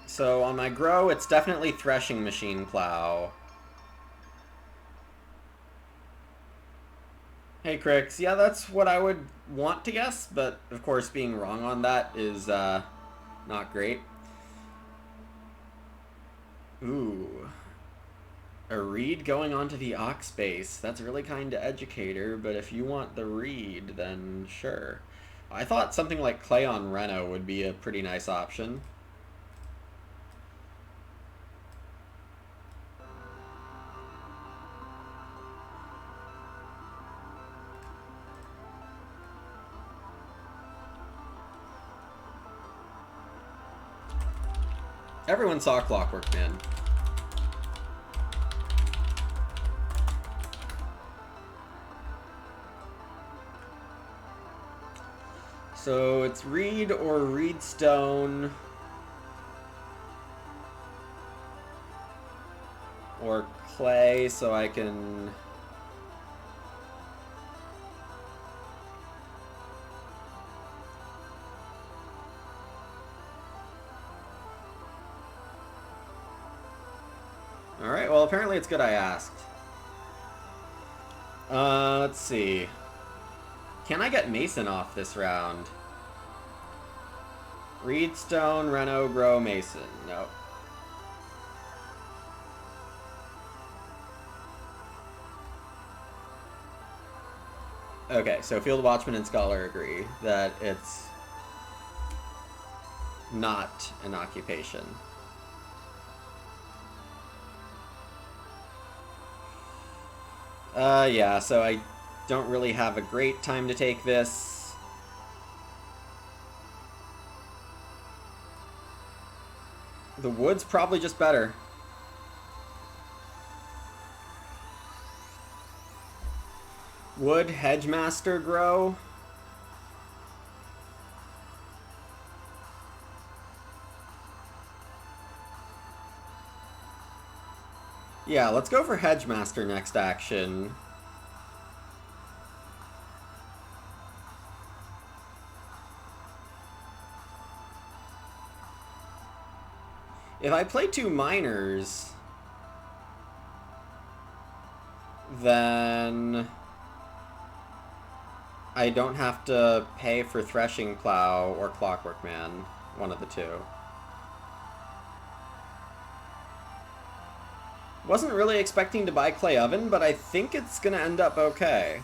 So on my grow, it's definitely Threshing Machine Plow. Hey, Crix. Yeah, that's what I would want to guess, but of course being wrong on that is not great. Ooh. A reed going onto the ox base. That's really kind to Educator, but if you want the reed, then sure. I thought something like Clay on Reno would be a pretty nice option. Everyone saw Clockwork Man. So it's reed or reedstone. Or clay, so I can... Alright, well apparently it's good I asked. Let's see. Can I get Mason off this round? Reedstone, Reno, Grow, Mason. Nope. Okay, so Field Watchman and Scholar agree that it's not an occupation. Yeah, so I don't really have a great time to take this. The wood's probably just better. Would Hedgemaster grow? Yeah, let's go for Hedgemaster next action. If I play 2 miners, then I don't have to pay for Threshing Plow or Clockwork Man, one of the two. Wasn't really expecting to buy Clay Oven, but I think it's gonna end up okay.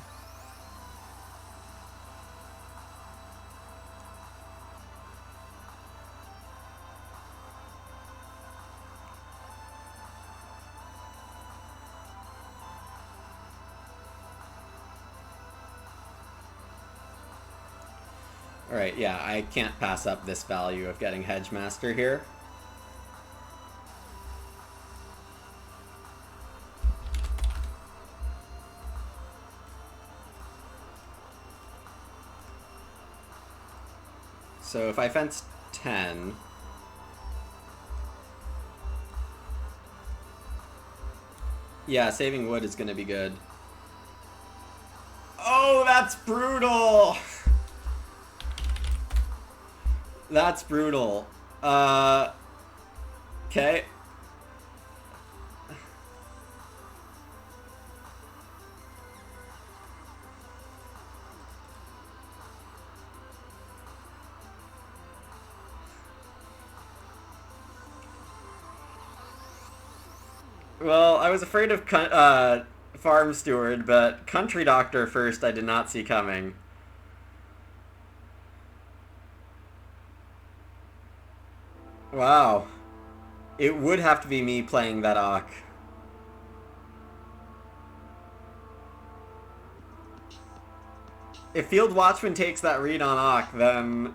Alright, yeah, I can't pass up this value of getting Hedgemaster here. So if I fence 10... Yeah, saving wood is going to be good. Oh, that's brutal! That's brutal. Okay. Well, I was afraid of farm steward, but country doctor first I did not see coming. Wow. It would have to be me playing that Ock. If Field Watchman takes that read on Ock, then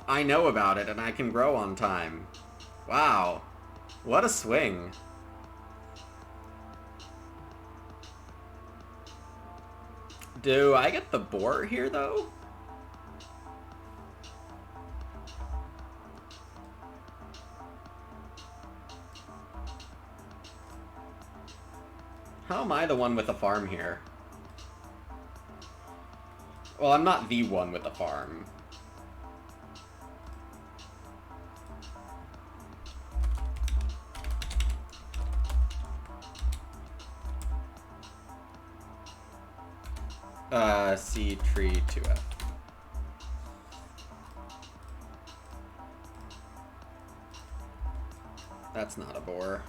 I know about it and I can grow on time. Wow. What a swing. Do I get the boar here, though? How am I the one with the farm here? Well, I'm not the one with the farm. C tree 2F. That's not a boar.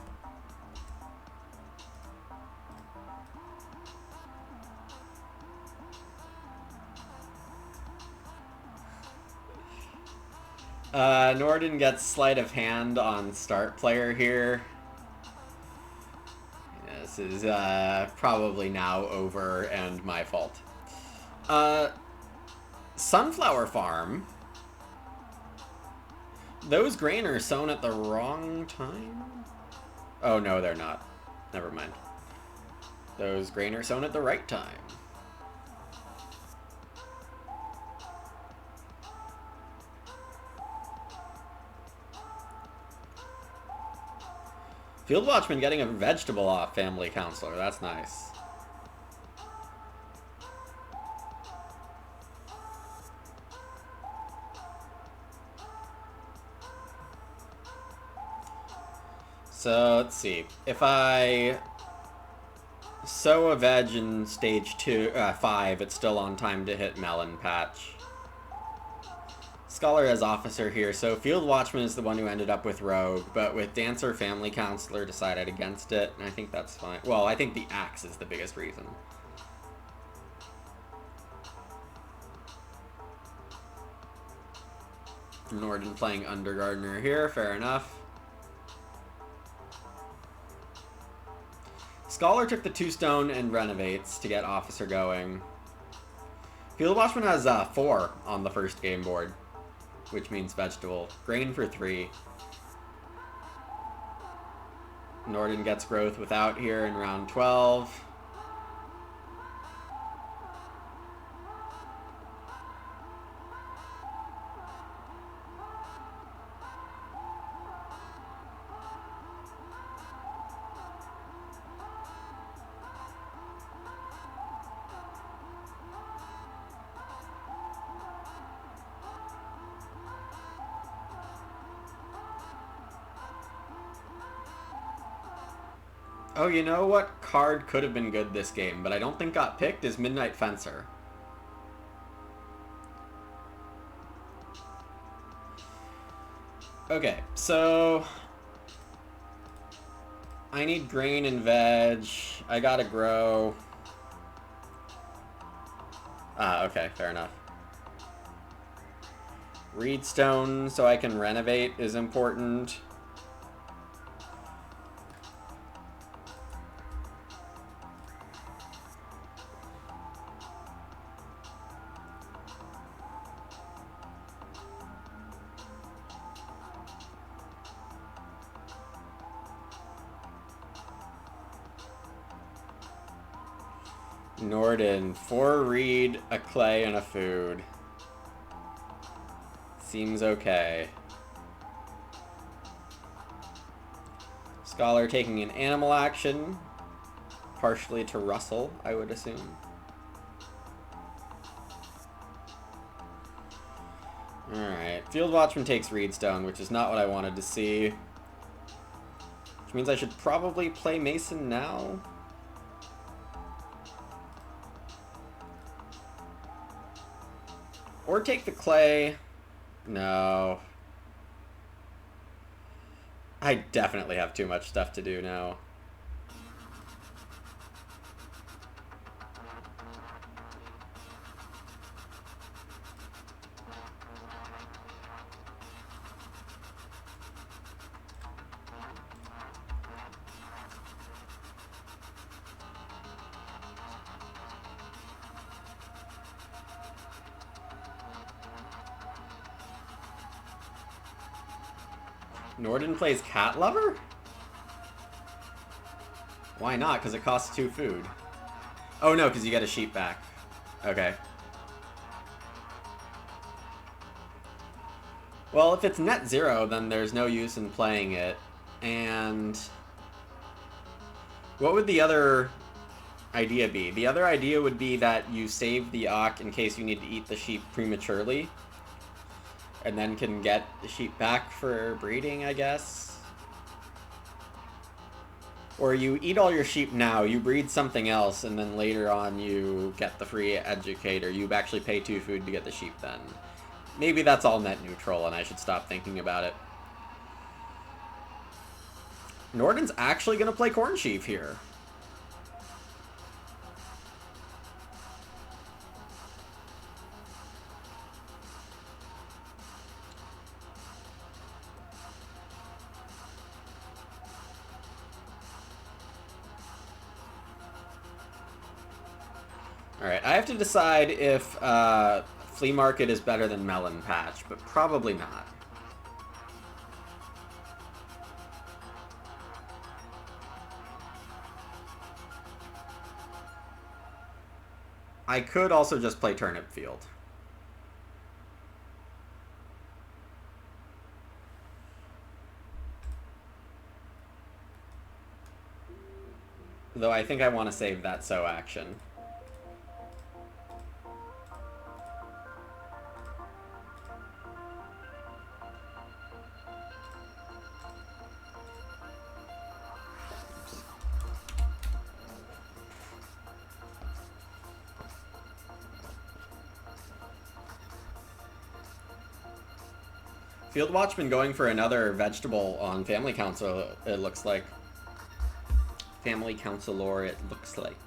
Norden gets sleight of hand on start player here. This is probably now over and my fault. Sunflower farm. Those grain are sown at the wrong time? Oh, no, they're not. Never mind. Those grain are sown at the right time. Field Watchman getting a vegetable off family counselor. That's nice. So, let's see. If I sow a veg in stage 5, it's still on time to hit melon patch. Scholar as officer here, so Field Watchman is the one who ended up with Rogue, but with Dancer, Family Counselor decided against it, and I think that's fine. Well, I think the axe is the biggest reason. Norden playing Undergardener here, fair enough. Scholar took the 2-stone and renovates to get Officer going. Field Watchman has 4 on the first game board, which means vegetable. Grain for 3. Norden gets growth without here in round 12. Oh, you know what card could have been good this game, but I don't think got picked, is Midnight Fencer. Okay, so I need grain and veg. I gotta grow. Okay, fair enough. Reedstone so I can renovate is important. Norden, 4 reed, a clay, and a food. Seems okay. Scholar taking an animal action, partially to rustle, I would assume. Alright, Field Watchman takes Reedstone, which is not what I wanted to see. Which means I should probably play Mason now. Or take the clay. No. I definitely have too much stuff to do now. Norden plays Cat Lover? Why not? Because it costs 2 food. Oh no, because you get a sheep back. Okay. Well, if it's net 0, then there's no use in playing it. And what would the other idea be? The other idea would be that you save the Auk in case you need to eat the sheep prematurely. And then can get the sheep back for breeding, I guess. Or you eat all your sheep now, you breed something else, and then later on you get the free educator. You actually pay 2 food to get the sheep then. Maybe that's all net neutral and I should stop thinking about it. Norden's actually going to play Corn Sheaf here. Alright, I have to decide if Flea Market is better than Melon Patch, but probably not. I could also just play Turnip Field. Though I think I want to save that sow action. Field Watchman going for another vegetable on Family Council, it looks like. Family Counselor, it looks like.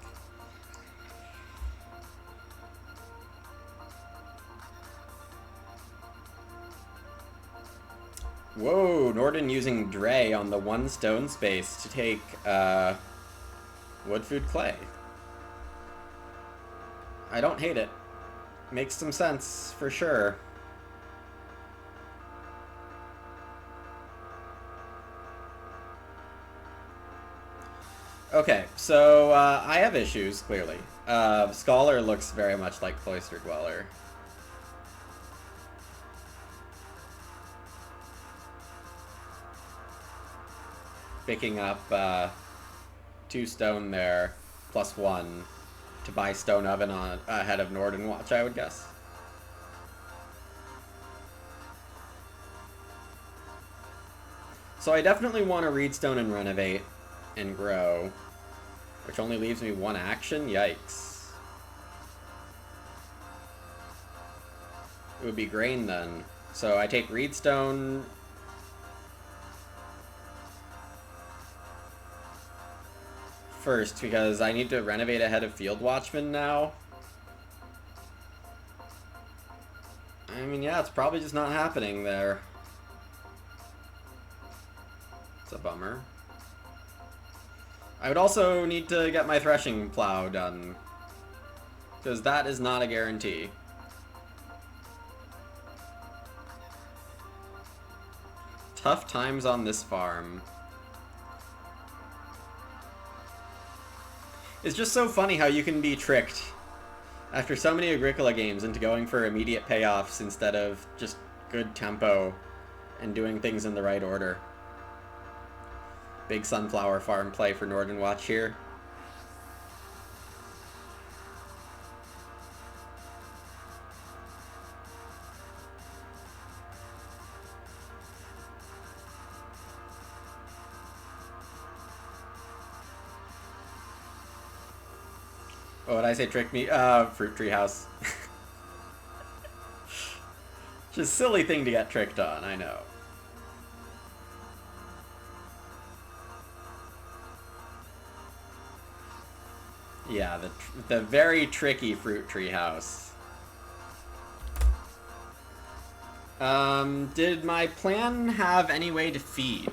Whoa, Norden using Dre on the 1 stone space to take Wood Food Clay. I don't hate it. Makes some sense, for sure. Okay, so I have issues, clearly. Scholar looks very much like Cloister Dweller. Picking up 2 stone there, +1, to buy Stone Oven on ahead of Norden Watch, I would guess. So I definitely want to Reedstone and Renovate and grow, which only leaves me 1 action. Yikes. It would be grain then. So I take Reedstone. First, because I need to renovate ahead of Field Watchman now. I mean, yeah, it's probably just not happening there. It's a bummer. I would also need to get my threshing plow done, because that is not a guarantee. Tough times on this farm. It's just so funny how you can be tricked after so many Agricola games into going for immediate payoffs instead of just good tempo and doing things in the right order. Big sunflower farm play for Northern Watch here. Oh, what did I say? Trick me? Fruit tree house. Just silly thing to get tricked on, I know. Yeah, the very tricky fruit tree house. Did my plan have any way to feed?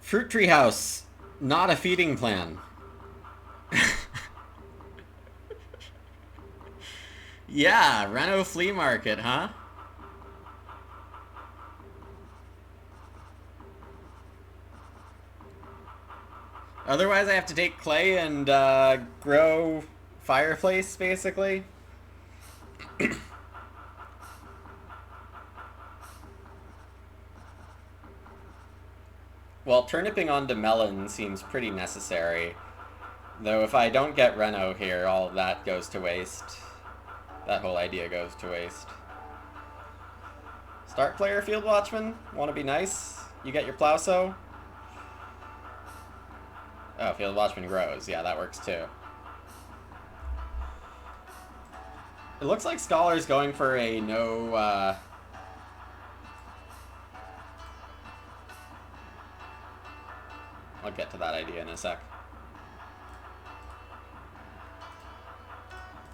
Fruit tree house, not a feeding plan. Yeah, Reno Flea Market, huh? Otherwise, I have to take clay and grow fireplace, basically. Well, turniping onto melon seems pretty necessary. Though if I don't get Reno here, all of that goes to waste. That whole idea goes to waste. Start player Field Watchman? Want to be nice? You get your Plowsow? Oh, Field Watchman grows. Yeah, that works too. It looks like Scholar's going for a no... I'll get to that idea in a sec.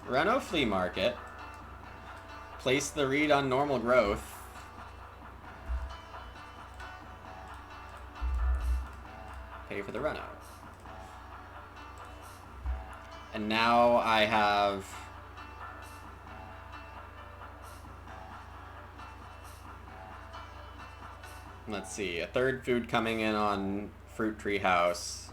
Reno Flea Market. Place the reed on normal growth. Pay for the Reno. And now I have... Let's see, a third food coming in on Fruit Tree House.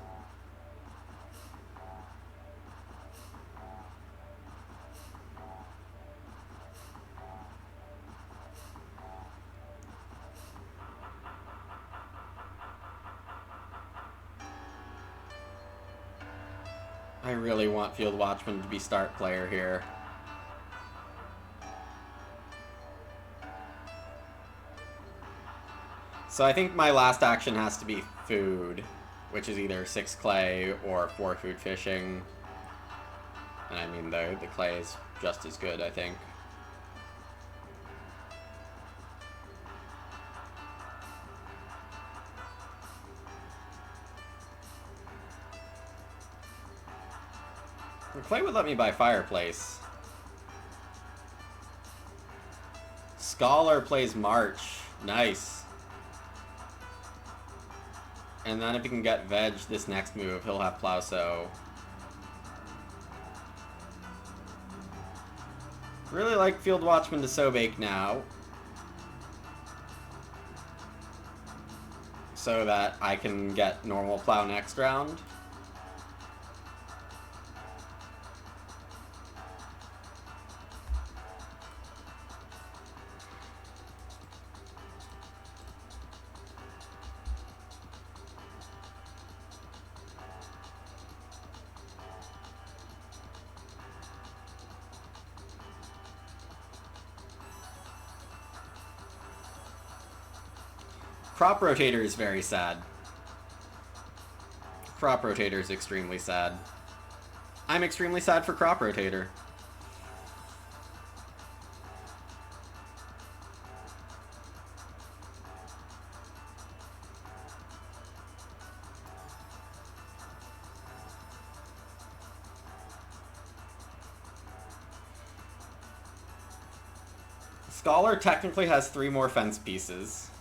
I really want Field Watchman to be start player here. So I think my last action has to be food, which is either 6 clay or 4 food fishing. And I mean, the clay is just as good, I think. The clay would let me buy fireplace. Scholar plays March. Nice. And then if he can get veg this next move, he'll have Plowsow. Really like Field Watchman to sow bake now. So that I can get normal plow next round. Crop Rotator is very sad. Crop Rotator is extremely sad. I'm extremely sad for Crop Rotator. Scholar technically has 3 more fence pieces.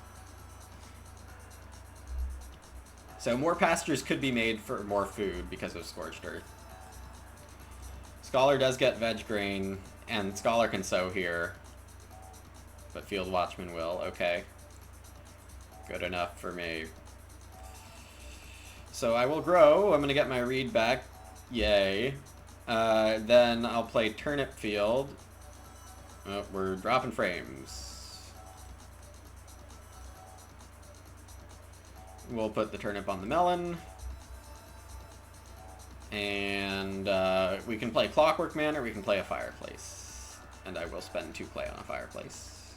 So more pastures could be made for more food because of Scorched Earth. Scholar does get veg grain, and Scholar can sow here. But Field Watchman will, okay. Good enough for me. So I will grow, I'm gonna get my reed back, yay. Then I'll play Turnip Field. Oh, we're dropping frames. We'll put the turnip on the melon. And we can play Clockwork Man or we can play a Fireplace. And I will spend 2 clay on a Fireplace.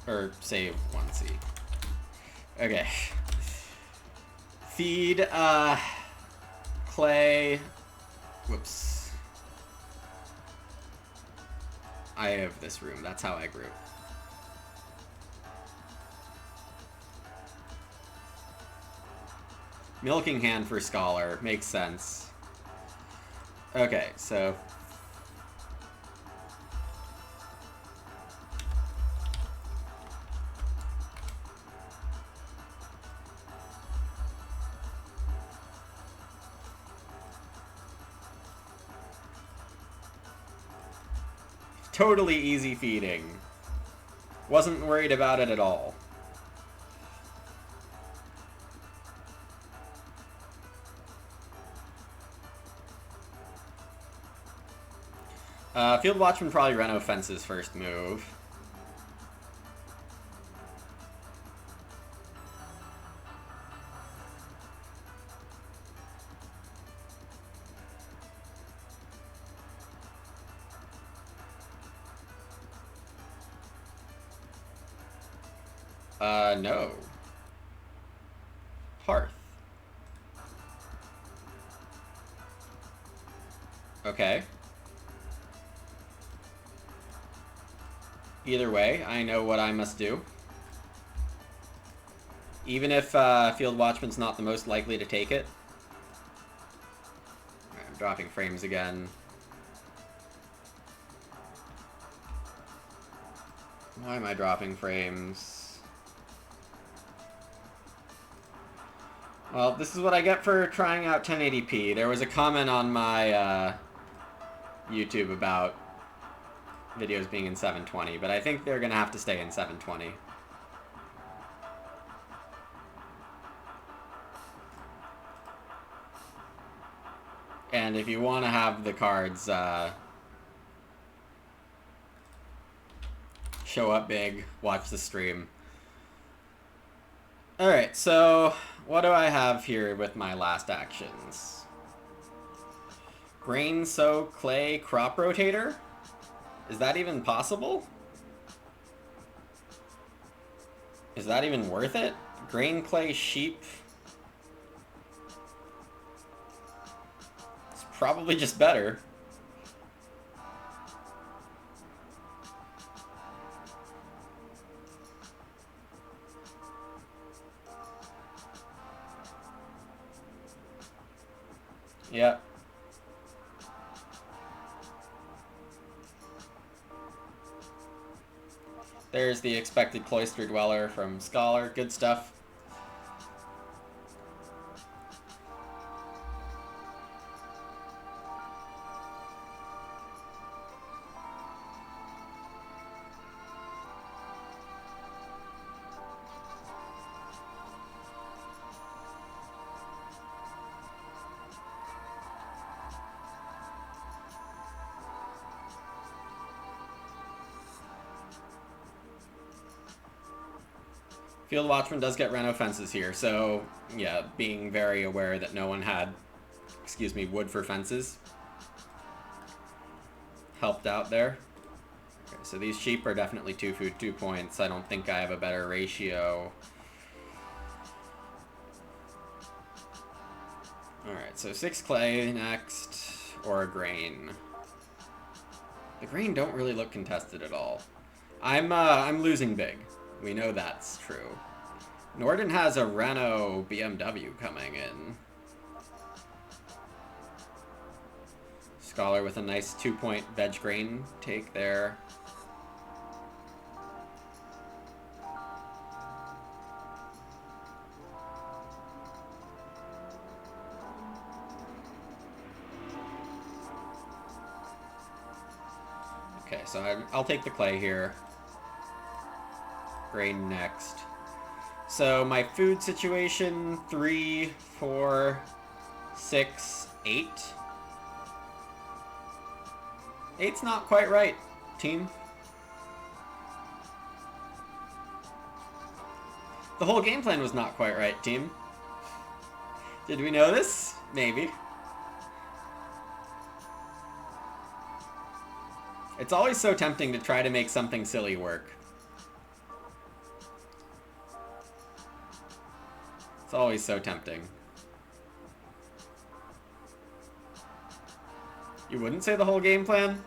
Or save 1 seed. Okay. Feed, clay. Whoops. I have this room. That's how I grew. Milking Hand for Scholar. Makes sense. Okay, so... Totally easy feeding. Wasn't worried about it at all. Field Watchman probably reno fences first move. No. Hearth. Okay. Either way, I know what I must do. Even if Field Watchman's not the most likely to take it. Alright, I'm dropping frames again. Why am I dropping frames? Well, this is what I get for trying out 1080p. There was a comment on my YouTube about videos being in 720, but I think they're going to have to stay in 720. And if you want to have the cards show up big, watch the stream. Alright, so what do I have here with my last actions? Grain, sow, clay, crop rotator? Is that even possible? Is that even worth it? Grain, clay, sheep? It's probably just better. Yep. There's the expected Cloister Dweller from Scholar. Good stuff. Field Watchman does get reno fences here, so yeah, being very aware that no one had, excuse me, wood for fences helped out there. Okay, so these sheep are definitely 2 food, 2 points. I don't think I have a better ratio. Alright, so 6 clay next, or a grain. The grain don't really look contested at all. I'm losing big. We know that's true. Norden has a Renault BMW coming in. Scholar with a nice 2-point veg grain take there. Okay, so I'll take the clay here. Grain next. So my food situation, 3, 4, 6, 8. 8's not quite right, team. The whole game plan was not quite right, team. Did we know this? Maybe. It's always so tempting to try to make something silly work. It's always so tempting. You wouldn't say the whole game plan?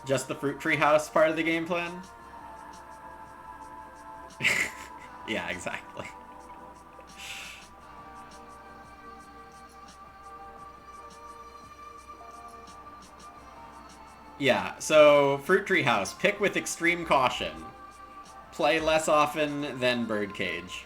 Just the fruit tree house part of the game plan? Yeah, exactly. Yeah, so fruit tree house, pick with extreme caution. Play less often than birdcage.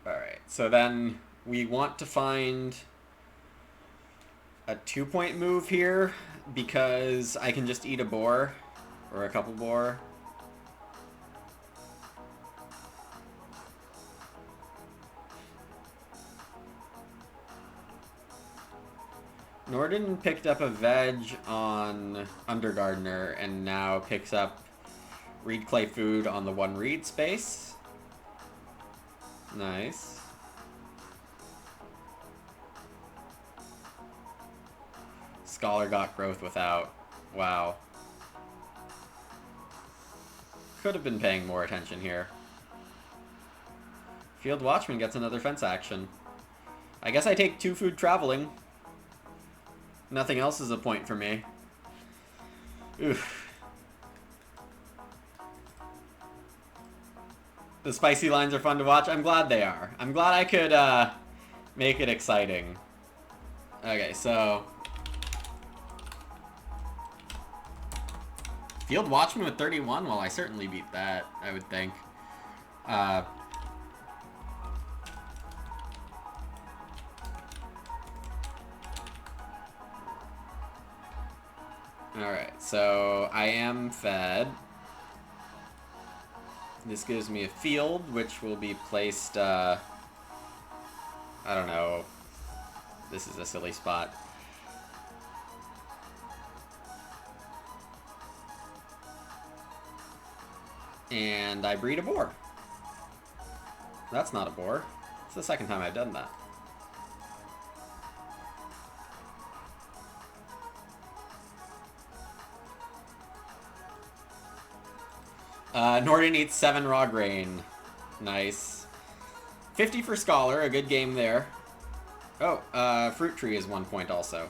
Alright, so then we want to find a 2-point move here because I can just eat a boar or a couple boar. Norden picked up a veg on Undergardener and now picks up reed clay food on the 1 reed space. Nice. Scholar got growth without. Wow. Could have been paying more attention here. Field Watchman gets another fence action. I guess I take 2 food traveling. Nothing else is a point for me. Oof. The spicy lines are fun to watch. I'm glad they are. I'm glad I could make it exciting. Okay, so... Field Watchman with 31? Well, I certainly beat that, I would think. Alright, so I am fed. This gives me a field, which will be placed, I don't know. This is a silly spot. And I breed a boar. That's not a boar. It's the second time I've done that. Norden eats 7 raw grain. Nice. 50 for Scholar, a good game there. Oh, Fruit Tree is 1 point also.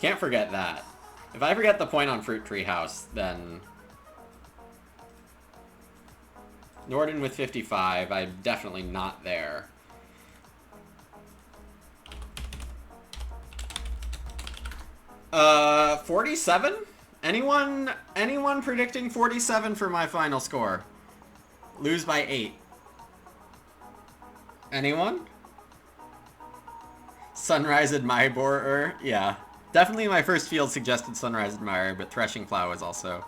Can't forget that. If I forget the point on Fruit Tree House, then... Norden with 55, I'm definitely not there. Uh, 47? Anyone predicting 47 for my final score? Lose by 8. Anyone? Sunrise Admirer? Yeah. Definitely my first field suggested Sunrise Admirer, but Threshing Plow was also...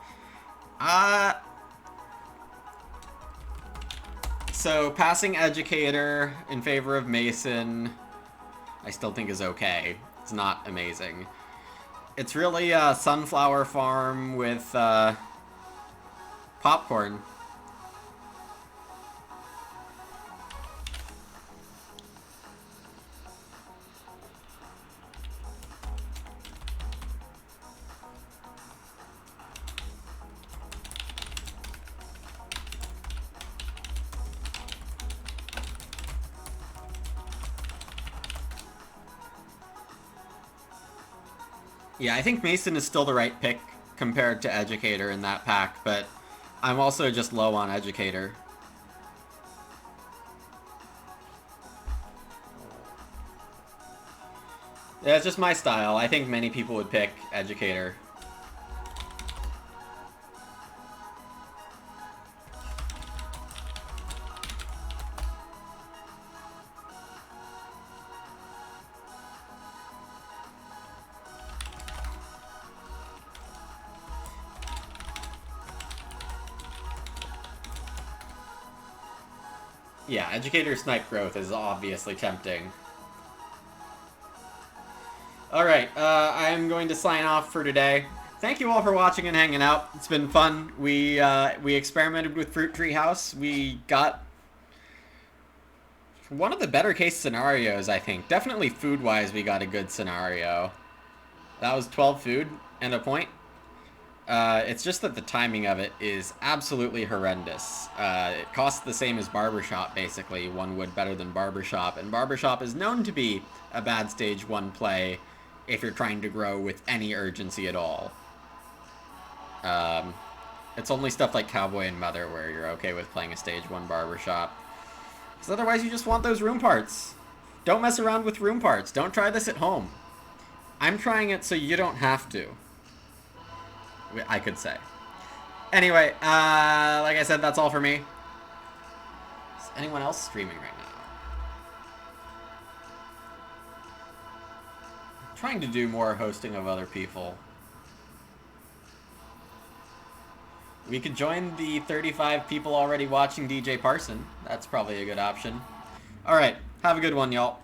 So, passing Educator in favor of Mason, I still think is okay. It's not amazing. It's really a sunflower farm with popcorn. Yeah, I think Mason is still the right pick compared to Educator in that pack, but I'm also just low on Educator. Yeah, it's just my style. I think many people would pick Educator. Yeah, educator snipe growth is obviously tempting. Alright, I'm going to sign off for today. Thank you all for watching and hanging out. It's been fun. We experimented with Fruit Tree House. We got one of the better case scenarios, I think. Definitely food-wise, we got a good scenario. That was 12 food and a point. It's just that the timing of it is absolutely horrendous. It costs the same as Barbershop, basically. 1 wood better than Barbershop. And Barbershop is known to be a bad stage 1 play if you're trying to grow with any urgency at all. It's only stuff like Cowboy and Mother where you're okay with playing a stage 1 Barbershop. Because otherwise you just want those room parts. Don't mess around with room parts. Don't try this at home. I'm trying it so you don't have to. I could say. Anyway, like I said, that's all for me. Is anyone else streaming right now? I'm trying to do more hosting of other people. We could join the 35 people already watching DJ Parson. That's probably a good option. Alright, have a good one, y'all.